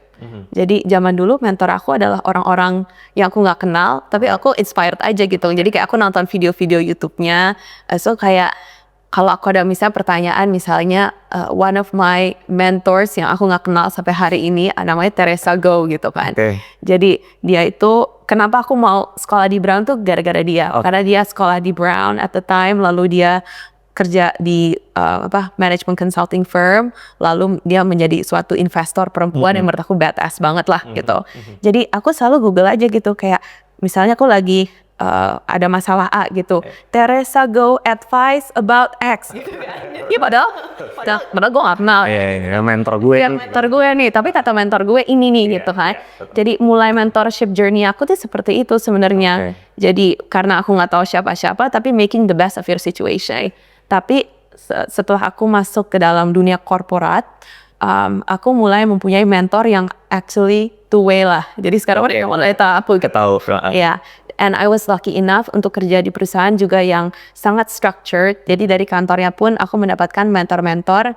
Jadi zaman dulu mentor aku adalah orang-orang yang aku nggak kenal tapi aku inspired aja gitu. Jadi kayak aku nonton video-video YouTube-nya, so kayak kalau aku ada misalnya pertanyaan misalnya one of my mentors yang aku nggak kenal sampai hari ini namanya Teresa Go gitu kan. Jadi dia itu kenapa aku mau sekolah di Brown tuh gara-gara dia. Karena dia sekolah di Brown at the time lalu dia kerja di management consulting firm lalu dia menjadi suatu investor perempuan yang menurut aku badass banget lah gitu. Jadi aku selalu Google aja gitu kayak misalnya aku lagi ada masalah A gitu, Teresa Go advice about X. Iya padahal gue gak kenal. Mentor gue. Ya, mentor gue nih, tapi kata mentor gue ini nih gitu kan. Jadi mulai mentorship journey aku tuh seperti itu sebenarnya. Jadi karena aku nggak tahu siapa-siapa, tapi making the best of your situation. Tapi setelah aku masuk ke dalam dunia korporat, aku mulai mempunyai mentor yang actually two way lah. Jadi sekarang udah mulai tahu. Ya. And I was lucky enough untuk kerja di perusahaan juga yang sangat structured. Jadi dari kantornya pun aku mendapatkan mentor-mentor,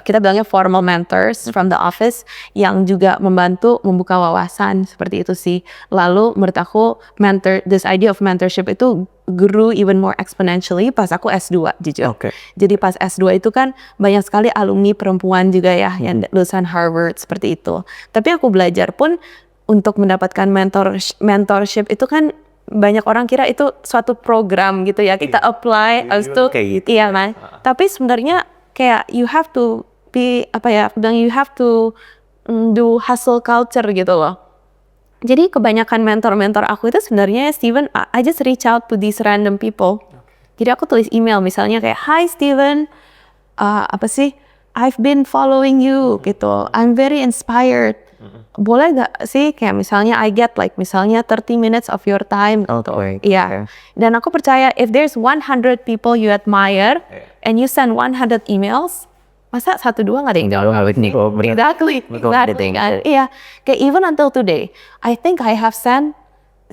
kita bilangnya formal mentors from the office yang juga membantu membuka wawasan seperti itu sih. Lalu menurut aku this idea of mentorship itu grew even more exponentially pas aku S2 jujur. Jadi pas S2 itu kan banyak sekali alumni perempuan juga ya yang lulusan Harvard seperti itu. Tapi aku belajar pun untuk mendapatkan mentorship itu kan banyak orang kira itu suatu program gitu ya kita apply habis itu iya kan tapi sebenarnya kayak you have to be you have to do hustle culture gitu loh. Jadi kebanyakan mentor-mentor aku itu sebenarnya Steven I just reach out to these random people. Jadi aku tulis email misalnya kayak hi Steven I've been following you gitu, I'm very inspired. Boleh gak sih kayak misalnya I get like misalnya 30 minutes of your time gitu. Iya. Dan aku percaya if there's 100 people you admire and you send 100 emails, masa 1-2 gak ada yang jawab nih? Exactly. Iya. Kayak even until today, I think I have sent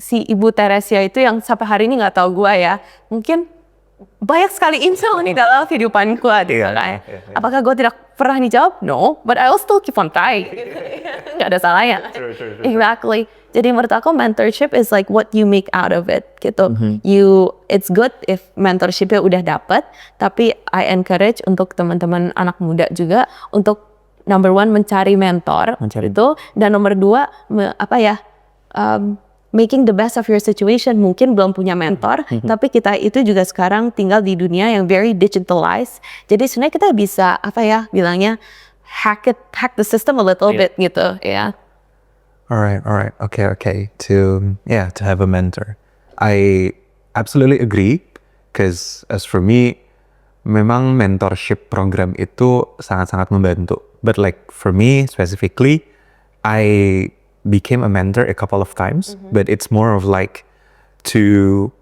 si Ibu Teresia itu yang sampai hari ini gak tahu gue ya. Mungkin banyak sekali email nih dalam kehidupanku apakah gue tidak pernah dijawab? No, but I will still keep on trying. Gak ada salahnya. Exactly. Jadi menurut aku mentorship is like what you make out of it gitu. It's good if mentorshipnya udah dapet, tapi I encourage untuk teman-teman anak muda juga untuk number one mencari mentor itu, dan nomor dua making the best of your situation. Mungkin belum punya mentor, tapi kita itu juga sekarang tinggal di dunia yang very digitalized. Jadi sebenarnya kita bisa bilangnya hack the system a little bit gitu ya. Alright. Okay. To have a mentor. I absolutely agree, because as for me, memang mentorship program itu sangat-sangat membantu. But like for me specifically, I became a mentor a couple of times, but it's more of like to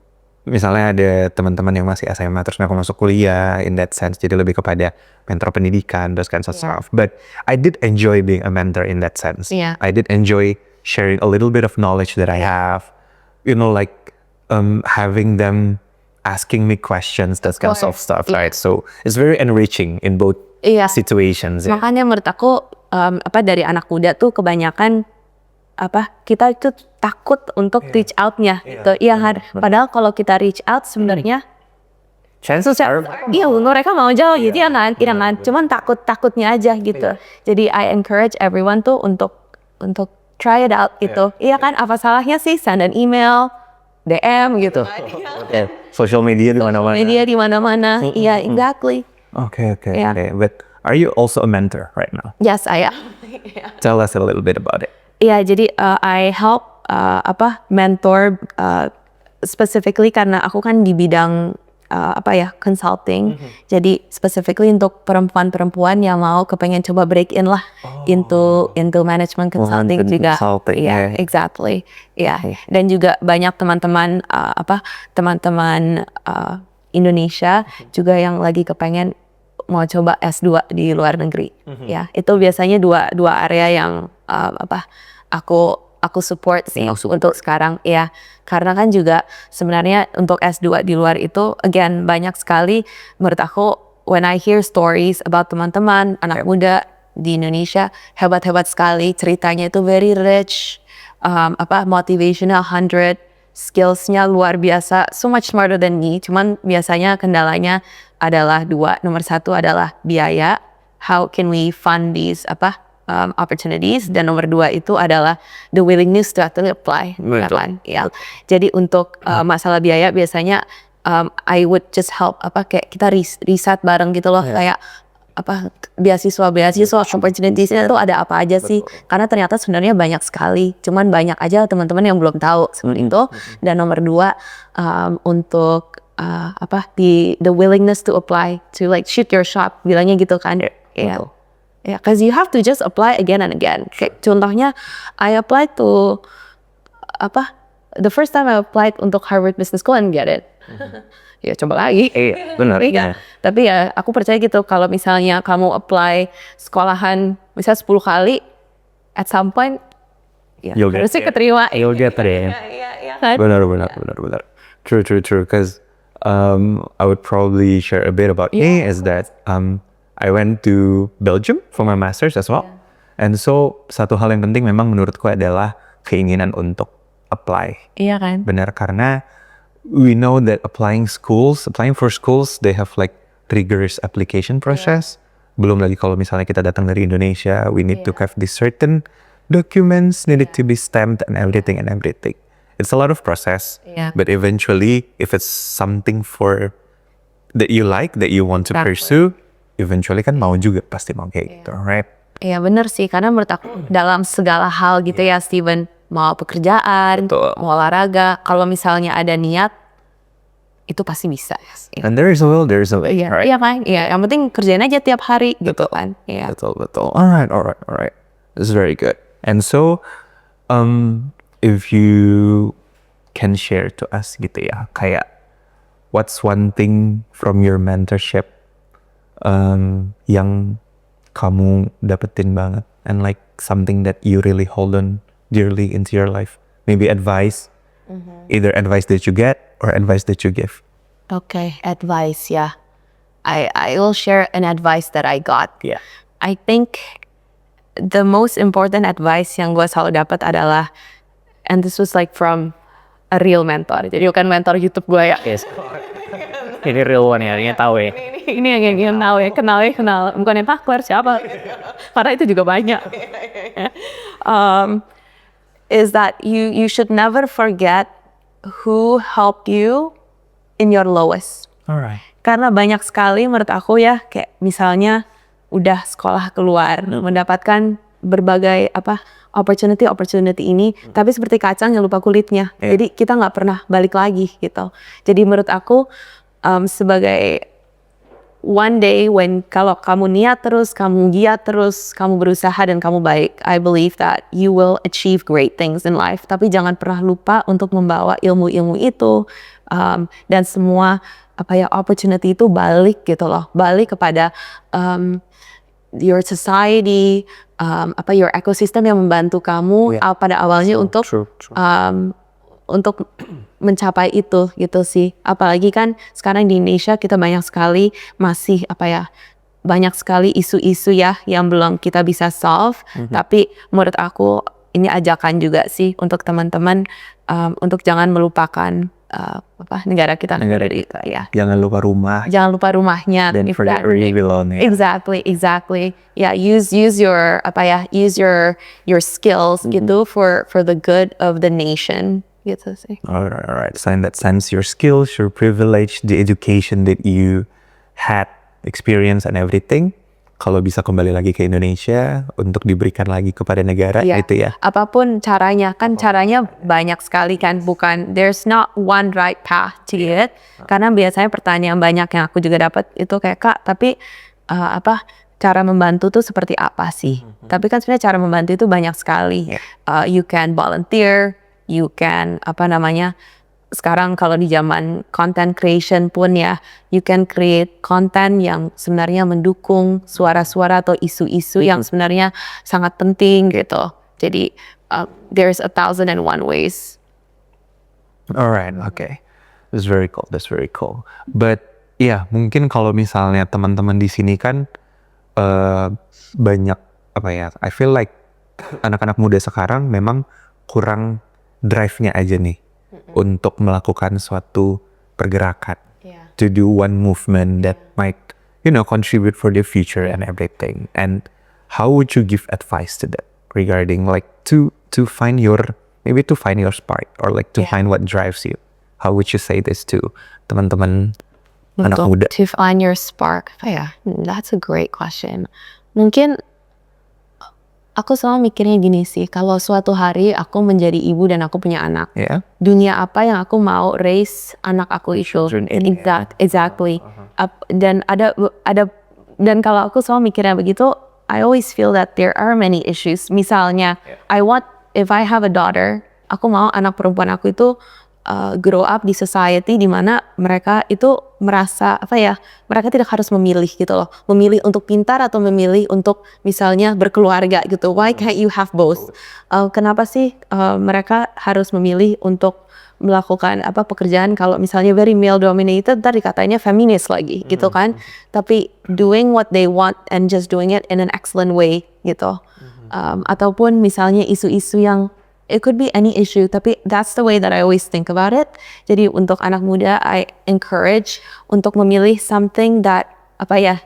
misalnya ada teman-teman yang masih SMA terus aku masuk kuliah in that sense, jadi lebih kepada mentor pendidikan, those kinds of stuff. But I did enjoy being a mentor in that sense. I did enjoy sharing a little bit of knowledge that I have, like having them asking me questions, that kinds of stuff, right? So it's very enriching in both situations. Makanya menurut aku dari anak muda tuh kebanyakan kita itu takut untuk reach out-nya gitu. Kan? Padahal kalau kita reach out sebenarnya chances are mereka mau jawab gitu kan. Cuman takutnya aja gitu. Jadi I encourage everyone tuh untuk try it out gitu. Iya kan, apa salahnya sih send an email, DM gitu. Social media di mana-mana. Iya, exactly. Okay. But are you also a mentor right now? Yes, I am. Tell us a little bit about it. Iya, jadi I help mentor specifically karena aku kan di bidang consulting. Jadi specifically untuk perempuan-perempuan yang mau kepengen coba break in lah into management consulting juga. Consulting, Yeah, exactly. Yeah. Dan juga banyak teman-teman teman-teman Indonesia juga yang lagi kepengen mau coba S2 di luar negeri. Ya, itu biasanya dua area yang aku support sih untuk sekarang ya. Karena kan juga sebenarnya untuk S2 di luar itu again banyak sekali menurut aku when I hear stories about teman-teman anak muda di Indonesia hebat-hebat sekali, ceritanya itu very rich, motivational 100, skillsnya luar biasa, so much smarter than me. Cuman biasanya kendalanya adalah dua. Nomor satu adalah biaya. How can we fund these opportunities? Dan nomor dua itu adalah the willingness to actually apply. Kan? Ya. Jadi untuk masalah biaya biasanya I would just help kayak kita riset bareng gitu loh, kayak beasiswa opportunities-nya itu ada apa aja sih? Karena ternyata sebenarnya banyak sekali, cuman banyak aja teman-teman yang belum tahu seperti itu. Dan nomor dua untuk the willingness to apply, to like shoot your shot, bilangnya gitu kan? Yeah, because you have to just apply again and again. Kayak contohnya, I applied to the first time I applied untuk Harvard Business School and get it. Ya coba lagi. Benar. Iya. Tapi ya aku percaya gitu kalau misalnya kamu apply sekolahan misalnya 10 kali, at some point ya harusnya keterima. You'll get it. Iya kan? Benar. True. Because I would probably share a bit about me is that I went to Belgium for my master's as well. And so satu hal yang penting memang menurutku adalah keinginan untuk apply. Iya kan? Benar, karena we know that applying for schools, they have like rigorous application process. Belum lagi kalau misalnya kita datang dari Indonesia, we need to have these certain documents needed to be stamped and everything. It's a lot of process, but eventually, if it's something that you like, that you want to pursue, eventually kan mau juga, pasti mau kayak gitu, right? Iya benar sih, karena menurut aku dalam segala hal gitu ya Steven, mau pekerjaan, mau olahraga, kalau misalnya ada niat, itu pasti bisa. And there is a will, right? Iya kan? Iya, yang penting kerjain aja tiap hari gitu kan. Iya. Betul. Alright. This is very good. And so, if you can share to us gitu ya, kayak what's one thing from your mentorship yang kamu dapetin banget, and like something that you really hold on dearly into your life, maybe advice, either advice that you get or advice that you give. Okay, advice ya. I will share an advice that I got. Yeah. I think the most important advice yang gue selalu dapat adalah, and this was like from a real mentor. Jadi bukan mentor YouTube gue ya. Yes. Ini real one ya, ini tahu ya. Ini yang tahu ya, kenal. Bukan yang takler siapa. Karena itu juga banyak. Is that you should never forget who helped you in your lowest. Alright. Karena banyak sekali menurut aku ya, kayak misalnya udah sekolah keluar, mendapatkan berbagai opportunity ini, tapi seperti kacang yang lupa kulitnya. Jadi kita nggak pernah balik lagi gitu. Jadi menurut aku sebagai one day kalau kamu niat terus, kamu giat terus, kamu berusaha dan kamu baik, I believe that you will achieve great things in life. Tapi jangan pernah lupa untuk membawa ilmu-ilmu itu dan semua opportunity itu balik gitu loh, balik kepada your society, your ecosystem yang membantu kamu pada awalnya untuk mencapai itu gitu sih. Apalagi kan sekarang di Indonesia kita banyak sekali masih banyak sekali isu-isu ya yang belum kita bisa solve. Tapi menurut aku ini ajakan juga sih untuk teman-teman untuk jangan melupakan negara kita. Ya. Jangan lupa rumahnya. Then forget where you belong. Exactly. Yeah, use your skills gitu for the good of the nation. Gitu sih. Alright. So in that sense, your skills, your privilege, the education that you had, experience and everything, kalau bisa kembali lagi ke Indonesia untuk diberikan lagi kepada negara Iya. itu ya. Apapun caranya, kan caranya banyak sekali kan, bukan there's not one right path to it. Karena biasanya pertanyaan banyak yang aku juga dapat itu kayak, Kak, tapi cara membantu tuh seperti apa sih? Tapi kan sebenarnya cara membantu itu banyak sekali. You can volunteer, you can sekarang kalau di zaman content creation pun ya, you can create content yang sebenarnya mendukung suara-suara atau isu-isu yang sebenarnya sangat penting gitu. Jadi there's 1,001 ways. Alright, okay. That's very cool. That's very cool. But ya mungkin kalau misalnya teman-teman di sini kan banyak I feel like anak-anak muda sekarang memang kurang drive-nya aja nih untuk melakukan suatu pergerakan, to do one movement that might contribute for the future and everything. And how would you give advice to that regarding like to find your spark or like to find what drives you? How would you say this to teman-teman anak muda? To find your spark, that's a great question. Mungkin aku selalu mikirnya gini sih, kalau suatu hari aku menjadi ibu dan aku punya anak, dunia apa yang aku mau raise anak aku itu? Exactly. Dan dan kalau aku selalu mikirnya begitu, I always feel that there are many issues. Misalnya, if I have a daughter, aku mau anak perempuan aku itu grow up di society di mana mereka itu merasa mereka tidak harus memilih gitu loh, memilih untuk pintar atau memilih untuk misalnya berkeluarga gitu. Why can't you have both? Kenapa sih mereka harus memilih untuk melakukan pekerjaan kalau misalnya very male dominated, ntar dikatanya feminis lagi gitu kan? Tapi doing what they want and just doing it in an excellent way gitu. Ataupun misalnya isu-isu yang it could be any issue, tapi that's the way that I always think about it. Jadi untuk anak muda, I encourage untuk memilih something that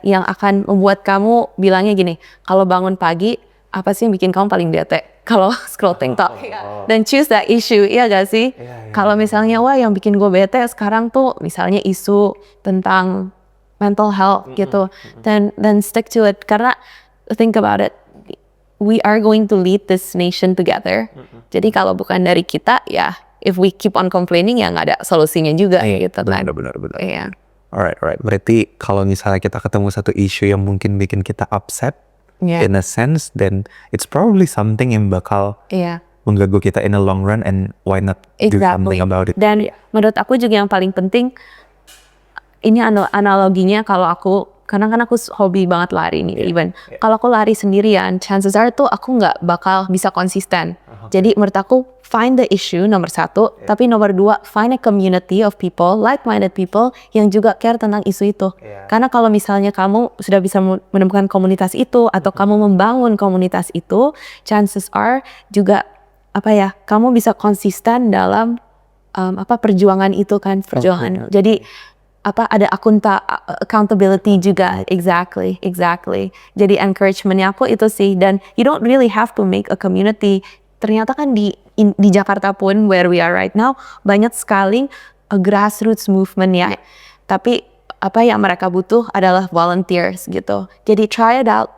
yang akan membuat kamu bilangnya gini, kalau bangun pagi, apa sih yang bikin kamu paling bete? Kalau scroll TikTok, dan choose that issue, iya gak sih? Kalau misalnya, yang bikin gue bete sekarang tuh misalnya isu tentang mental health gitu, then stick to it. Karena think about it, we are going to lead this nation together. Jadi kalau bukan dari kita, if we keep on complaining nggak ada solusinya juga gitu kan. Benar. Alright. Berarti kalau misalnya kita ketemu satu isu yang mungkin bikin kita upset, in a sense, then it's probably something yang bakal mengganggu kita in the long run, and why not do something about it? Dan menurut aku juga yang paling penting, ini analoginya kalau karena kan aku hobi banget lari nih, even kalau aku lari sendirian, chances are tuh aku nggak bakal bisa konsisten. Jadi menurut aku find the issue nomor satu, tapi nomor dua find a community of people, like-minded people yang juga care tentang isu itu. Karena kalau misalnya kamu sudah bisa menemukan komunitas itu atau kamu membangun komunitas itu, chances are juga kamu bisa konsisten dalam perjuangan itu kan, perjuangan. Jadi ada accountability juga. Exactly. Jadi encouragementnya aku itu sih, dan you don't really have to make a community. Ternyata kan di Jakarta pun where we are right now banyak sekali grassroots movement ya. Tapi yang mereka butuh adalah volunteers gitu. Jadi try it out.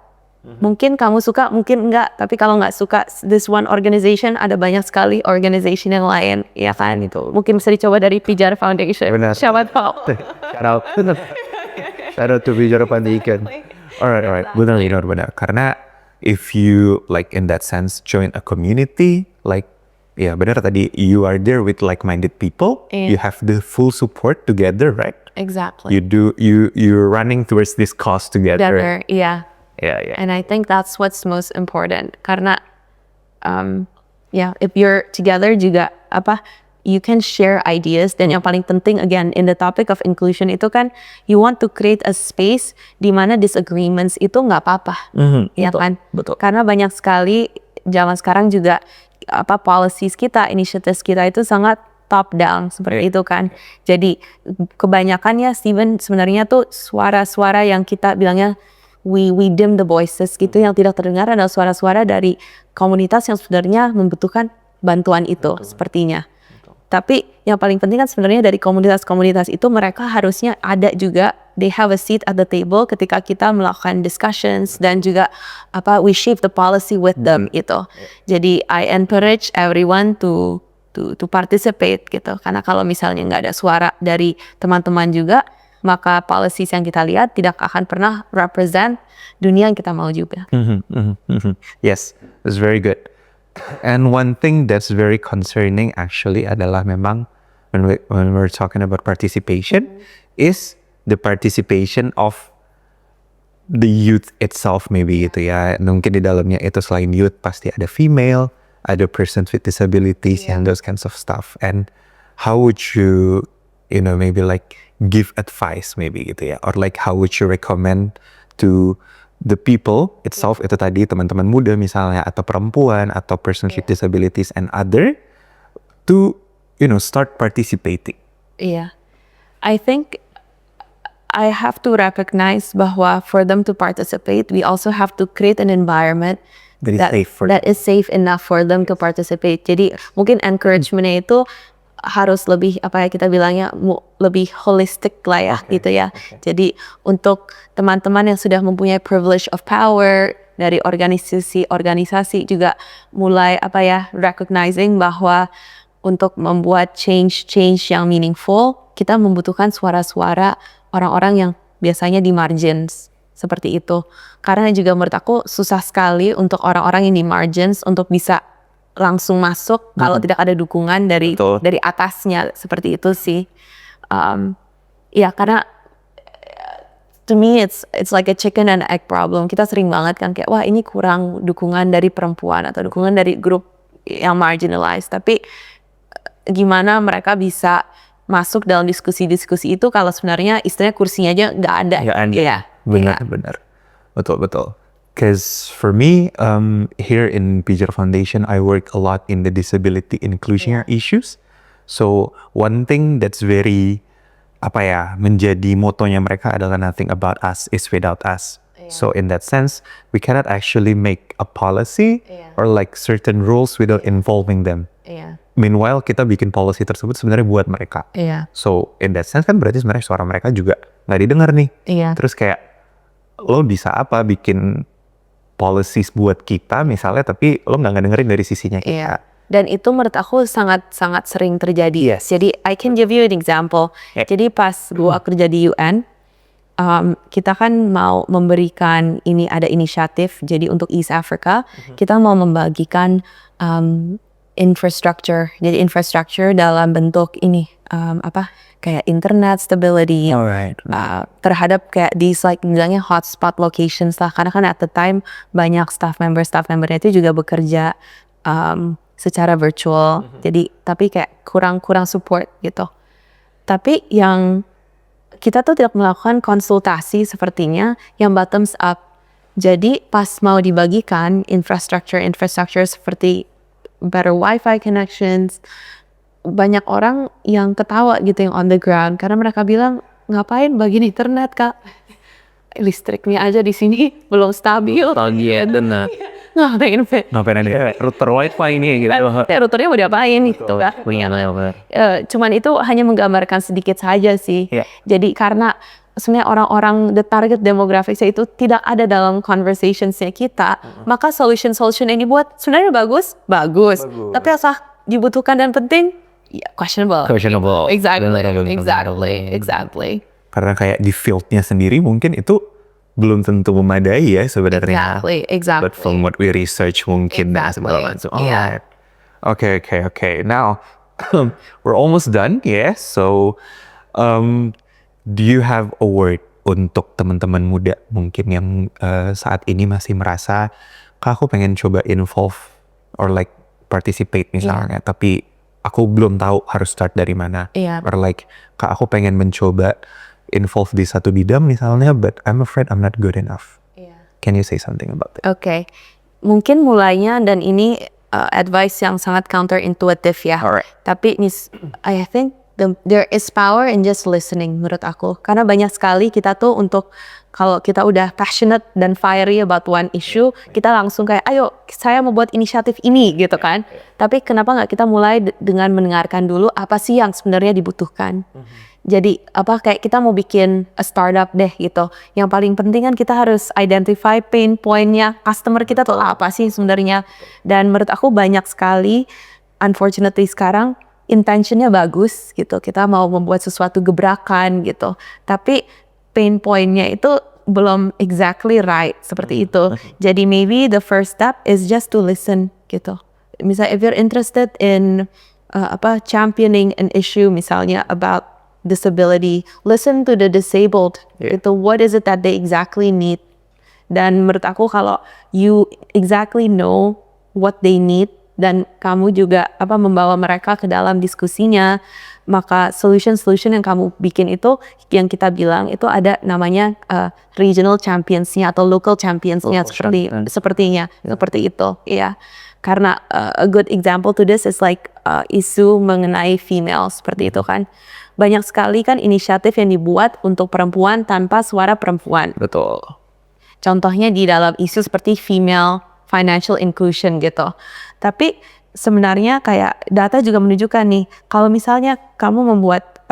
Mungkin kamu suka, mungkin enggak. Tapi kalau nggak suka this one organization, ada banyak sekali organization yang lain, ya kan? Itu mungkin bisa dicoba dari Pijar Foundation. Benar. Siapa tahu. Shout out to Pijar Foundation. Alright. Benar. Karena if you like in that sense join a community, like benar tadi, you are there with like-minded people. You have the full support together, right? Exactly. You're running towards this cause together. Yeah. And I think that's what's most important. Karena if you're together juga you can share ideas. Dan yang paling penting again in the topic of inclusion itu kan, you want to create a space di mana disagreements itu nggak apa-apa, ya kan? Betul. Karena banyak sekali zaman sekarang juga policies kita, initiatives kita itu sangat top down seperti itu kan. Jadi kebanyakannya Steven sebenarnya tuh suara-suara yang kita bilangnya we dim the voices gitu, yang tidak terdengar adalah suara-suara dari komunitas yang sebenarnya membutuhkan bantuan itu. Sepertinya. Tapi yang paling penting kan sebenarnya dari komunitas-komunitas itu mereka harusnya ada juga, they have a seat at the table ketika kita melakukan discussions dan juga we shape the policy with them gitu. Jadi I encourage everyone to participate gitu. Karena kalau misalnya nggak ada suara dari teman-teman juga, maka policies yang kita lihat tidak akan pernah represent dunia yang kita mau juga. Yes, it's very good. And one thing that's very concerning actually adalah memang when we're talking about participation is the participation of the youth itself maybe gitu ya. Mungkin di dalamnya itu selain youth pasti ada female, ada persons with disabilities and those kinds of stuff. And how would you maybe like give advice maybe gitu ya, or like how would you recommend to the people itself, itu tadi teman-teman muda misalnya atau perempuan atau persons with disabilities and other to start participating. Iya, I think I have to recognize bahwa for them to participate, we also have to create an environment That is safe enough for them to participate. Jadi mungkin encouragement-nya itu harus lebih kita bilangnya lebih holistic lah ya gitu ya. Jadi untuk teman-teman yang sudah mempunyai privilege of power dari organisasi juga mulai recognizing bahwa untuk membuat change yang meaningful, kita membutuhkan suara-suara orang-orang yang biasanya di margins seperti itu. Karena juga menurut aku susah sekali untuk orang-orang yang di margins untuk bisa langsung masuk kalau tidak ada dukungan dari atasnya, seperti itu sih. Karena to me it's like a chicken and egg problem. Kita sering banget kan kayak wah ini kurang dukungan dari perempuan atau dukungan dari grup yang marginalized. Tapi gimana mereka bisa masuk dalam diskusi-diskusi itu kalau sebenarnya istilahnya kursinya aja nggak ada. Ya, benar. Betul. Because for me, here in Pijar Foundation, I work a lot in the disability inclusion issues. So one thing that's very menjadi motonya mereka adalah nothing about us is without us. So in that sense, we cannot actually make a policy or like certain rules without involving them. Meanwhile, kita bikin policy tersebut sebenarnya buat mereka. So in that sense kan berarti sebenarnya suara mereka juga nggak didengar nih. Terus kayak lo bisa bikin policies buat kita misalnya, tapi lo nggak dengerin dari sisinya kita. Dan itu menurut aku sangat sering terjadi. Jadi I can give you an example. Jadi pas gua kerja di UN, kita kan mau memberikan ada inisiatif. Jadi untuk East Africa, kita mau membagikan infrastructure. Jadi infrastructure dalam bentuk kayak internet stability, terhadap kayak these like bilangnya hotspot locations lah, karena kan at the time banyak staff membernya itu juga bekerja secara virtual, jadi tapi kayak kurang support gitu. Tapi yang kita tuh tidak melakukan konsultasi sepertinya yang bottoms up. Jadi pas mau dibagikan infrastructure seperti better wifi connections, banyak orang yang ketawa gitu yang on the ground karena mereka bilang ngapain bagiin internet kak, listriknya aja di sini belum stabil. Ngapain router wifi ini gitu. Routernya mau diapain gitu kan. Cuman itu hanya menggambarkan sedikit saja sih. Jadi karena sebenarnya orang-orang the target demografiknya itu tidak ada dalam conversationsnya kita, maka solution yang dibuat sebenarnya bagus, tapi asal dibutuhkan dan penting questionable. Exactly. Karena kayak di fieldnya sendiri mungkin itu belum tentu memadai ya sebenarnya. Exactly. But from what we research mungkin segala macam. Okay. Now we're almost done. So do you have a word untuk teman-teman muda mungkin yang saat ini masih merasa kak aku pengen coba involve or like participate misalnya, tapi aku belum tahu harus start dari mana. Or like kak aku pengen mencoba involve di satu bidang misalnya, but I'm afraid I'm not good enough. Can you say something about it? Okay, mungkin mulainya, dan ini advice yang sangat counterintuitive ya. Tapi I think there is power in just listening menurut aku. Karena banyak sekali kita tuh untuk kalau kita udah passionate dan fiery about one issue, kita langsung kayak, ayo saya mau buat inisiatif ini gitu kan. Tapi kenapa nggak kita mulai dengan mendengarkan dulu apa sih yang sebenarnya dibutuhkan. Jadi kayak kita mau bikin a startup deh gitu. Yang paling penting kan kita harus identify pain point-nya customer kita tuh apa sih sebenarnya. Dan menurut aku banyak sekali, unfortunately sekarang intentionnya bagus gitu. Kita mau membuat sesuatu gebrakan gitu. Tapi pain point-nya itu belum exactly right seperti itu. Jadi maybe the first step is just to listen gitu. Misalnya if you're interested in championing an issue misalnya about disability, listen to the disabled. Itu what is it that they exactly need. Dan menurut aku kalau you exactly know what they need dan kamu juga membawa mereka ke dalam diskusinya, maka solution yang kamu bikin itu yang kita bilang itu ada namanya regional champions-nya atau local champions-nya seperti itu. Iya. Karena a good example to this is like isu mengenai female seperti itu kan. Banyak sekali kan inisiatif yang dibuat untuk perempuan tanpa suara perempuan. Betul. Contohnya di dalam isu seperti female financial inclusion gitu. Tapi sebenarnya kayak data juga menunjukkan nih, kalau misalnya kamu membuat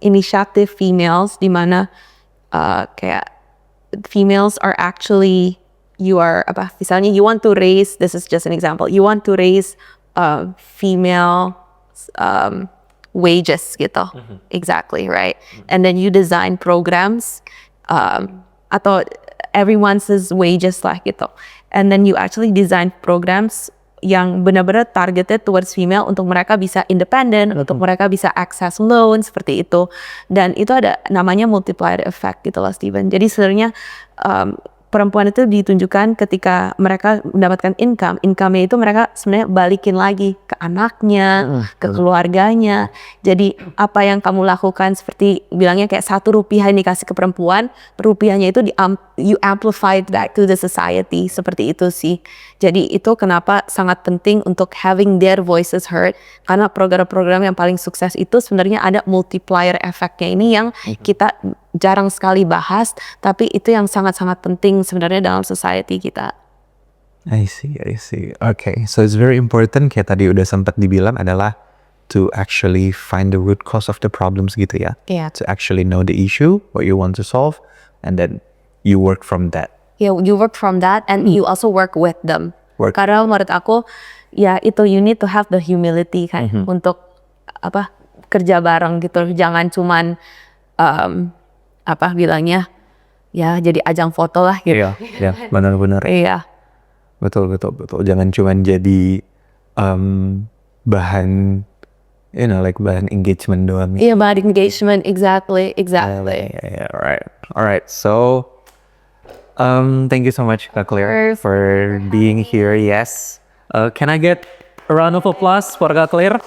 inisiatif females di mana kayak females are actually misalnya you want to raise, this is just an example, you want to raise female wages gitu. Exactly, right? And then you design programs atau everyone's wages lah gitu. And then you actually design programs yang benar-benar targeted towards female untuk mereka bisa independent, untuk mereka bisa access loan seperti itu. Dan itu ada namanya multiplier effect gitu loh Steven. Jadi sebenarnya perempuan itu ditunjukkan ketika mereka mendapatkan income-nya itu mereka sebenarnya balikin lagi ke anaknya, ke keluarganya. Jadi apa yang kamu lakukan seperti bilangnya kayak Rp1 yang dikasih ke perempuan, rupiahnya itu you amplify back to the society, seperti itu sih. Jadi itu kenapa sangat penting untuk having their voices heard, karena program-program yang paling sukses itu sebenarnya ada multiplier effect-nya ini yang kita jarang sekali bahas, tapi itu yang sangat-sangat penting sebenarnya dalam society kita. I see. Okay, so it's very important kayak tadi udah sempat dibilang adalah to actually find the root cause of the problems gitu ya. Yeah. To actually know the issue, what you want to solve, and then you work from that. Yeah, you work from that and you also work with them. Karena menurut aku ya itu you need to have the humility kan untuk kerja bareng gitu. Jangan cuman bilangnya ya jadi ajang foto lah gitu. Iya, benar-benar. Iya. Betul. Jangan cuman jadi bahan bahan engagement doang. Iya, bahan engagement, exactly. Yeah, alright. So thank you so much Kak Claire for being here. Yes. Can I get a round of applause for Kak Claire?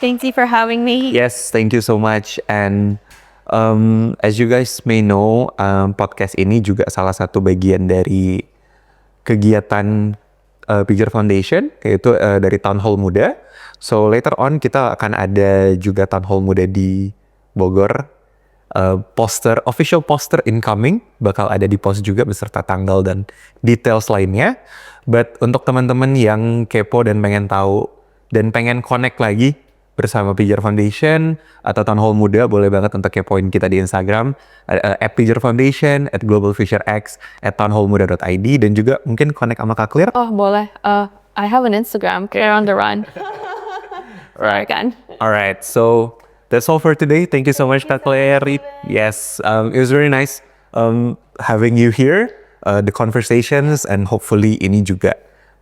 Thank you for having me. Yes, thank you so much. And as you guys may know, podcast ini juga salah satu bagian dari kegiatan Pijar Foundation, yaitu dari Town Hall Muda. So later on kita akan ada juga Town Hall Muda di Bogor. Official poster incoming bakal ada di post juga beserta tanggal dan details lainnya. But untuk teman-teman yang kepo dan pengen tahu dan pengen connect lagi bersama Pijar Foundation atau Town Hall Muda, boleh banget untuk kepoin kita di Instagram @Pijar Foundation, @GlobalFisherX, @townhallmuda.id, dan juga mungkin connect sama Kak Claire. Oh boleh, I have an Instagram, Claire on the Run. Right. Kan? Alright, so that's all for today. Thank you so much Kak Claire. Yes, it was very nice having you here, the conversations, and hopefully ini juga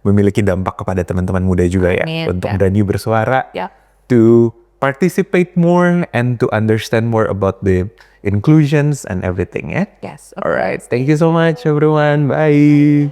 memiliki dampak kepada teman-teman muda juga ya. Amin, untuk ya. berani bersuara. Yeah. To participate more and to understand more about the inclusions and everything, yeah? Yes. All right. Thank you so much, everyone. Bye.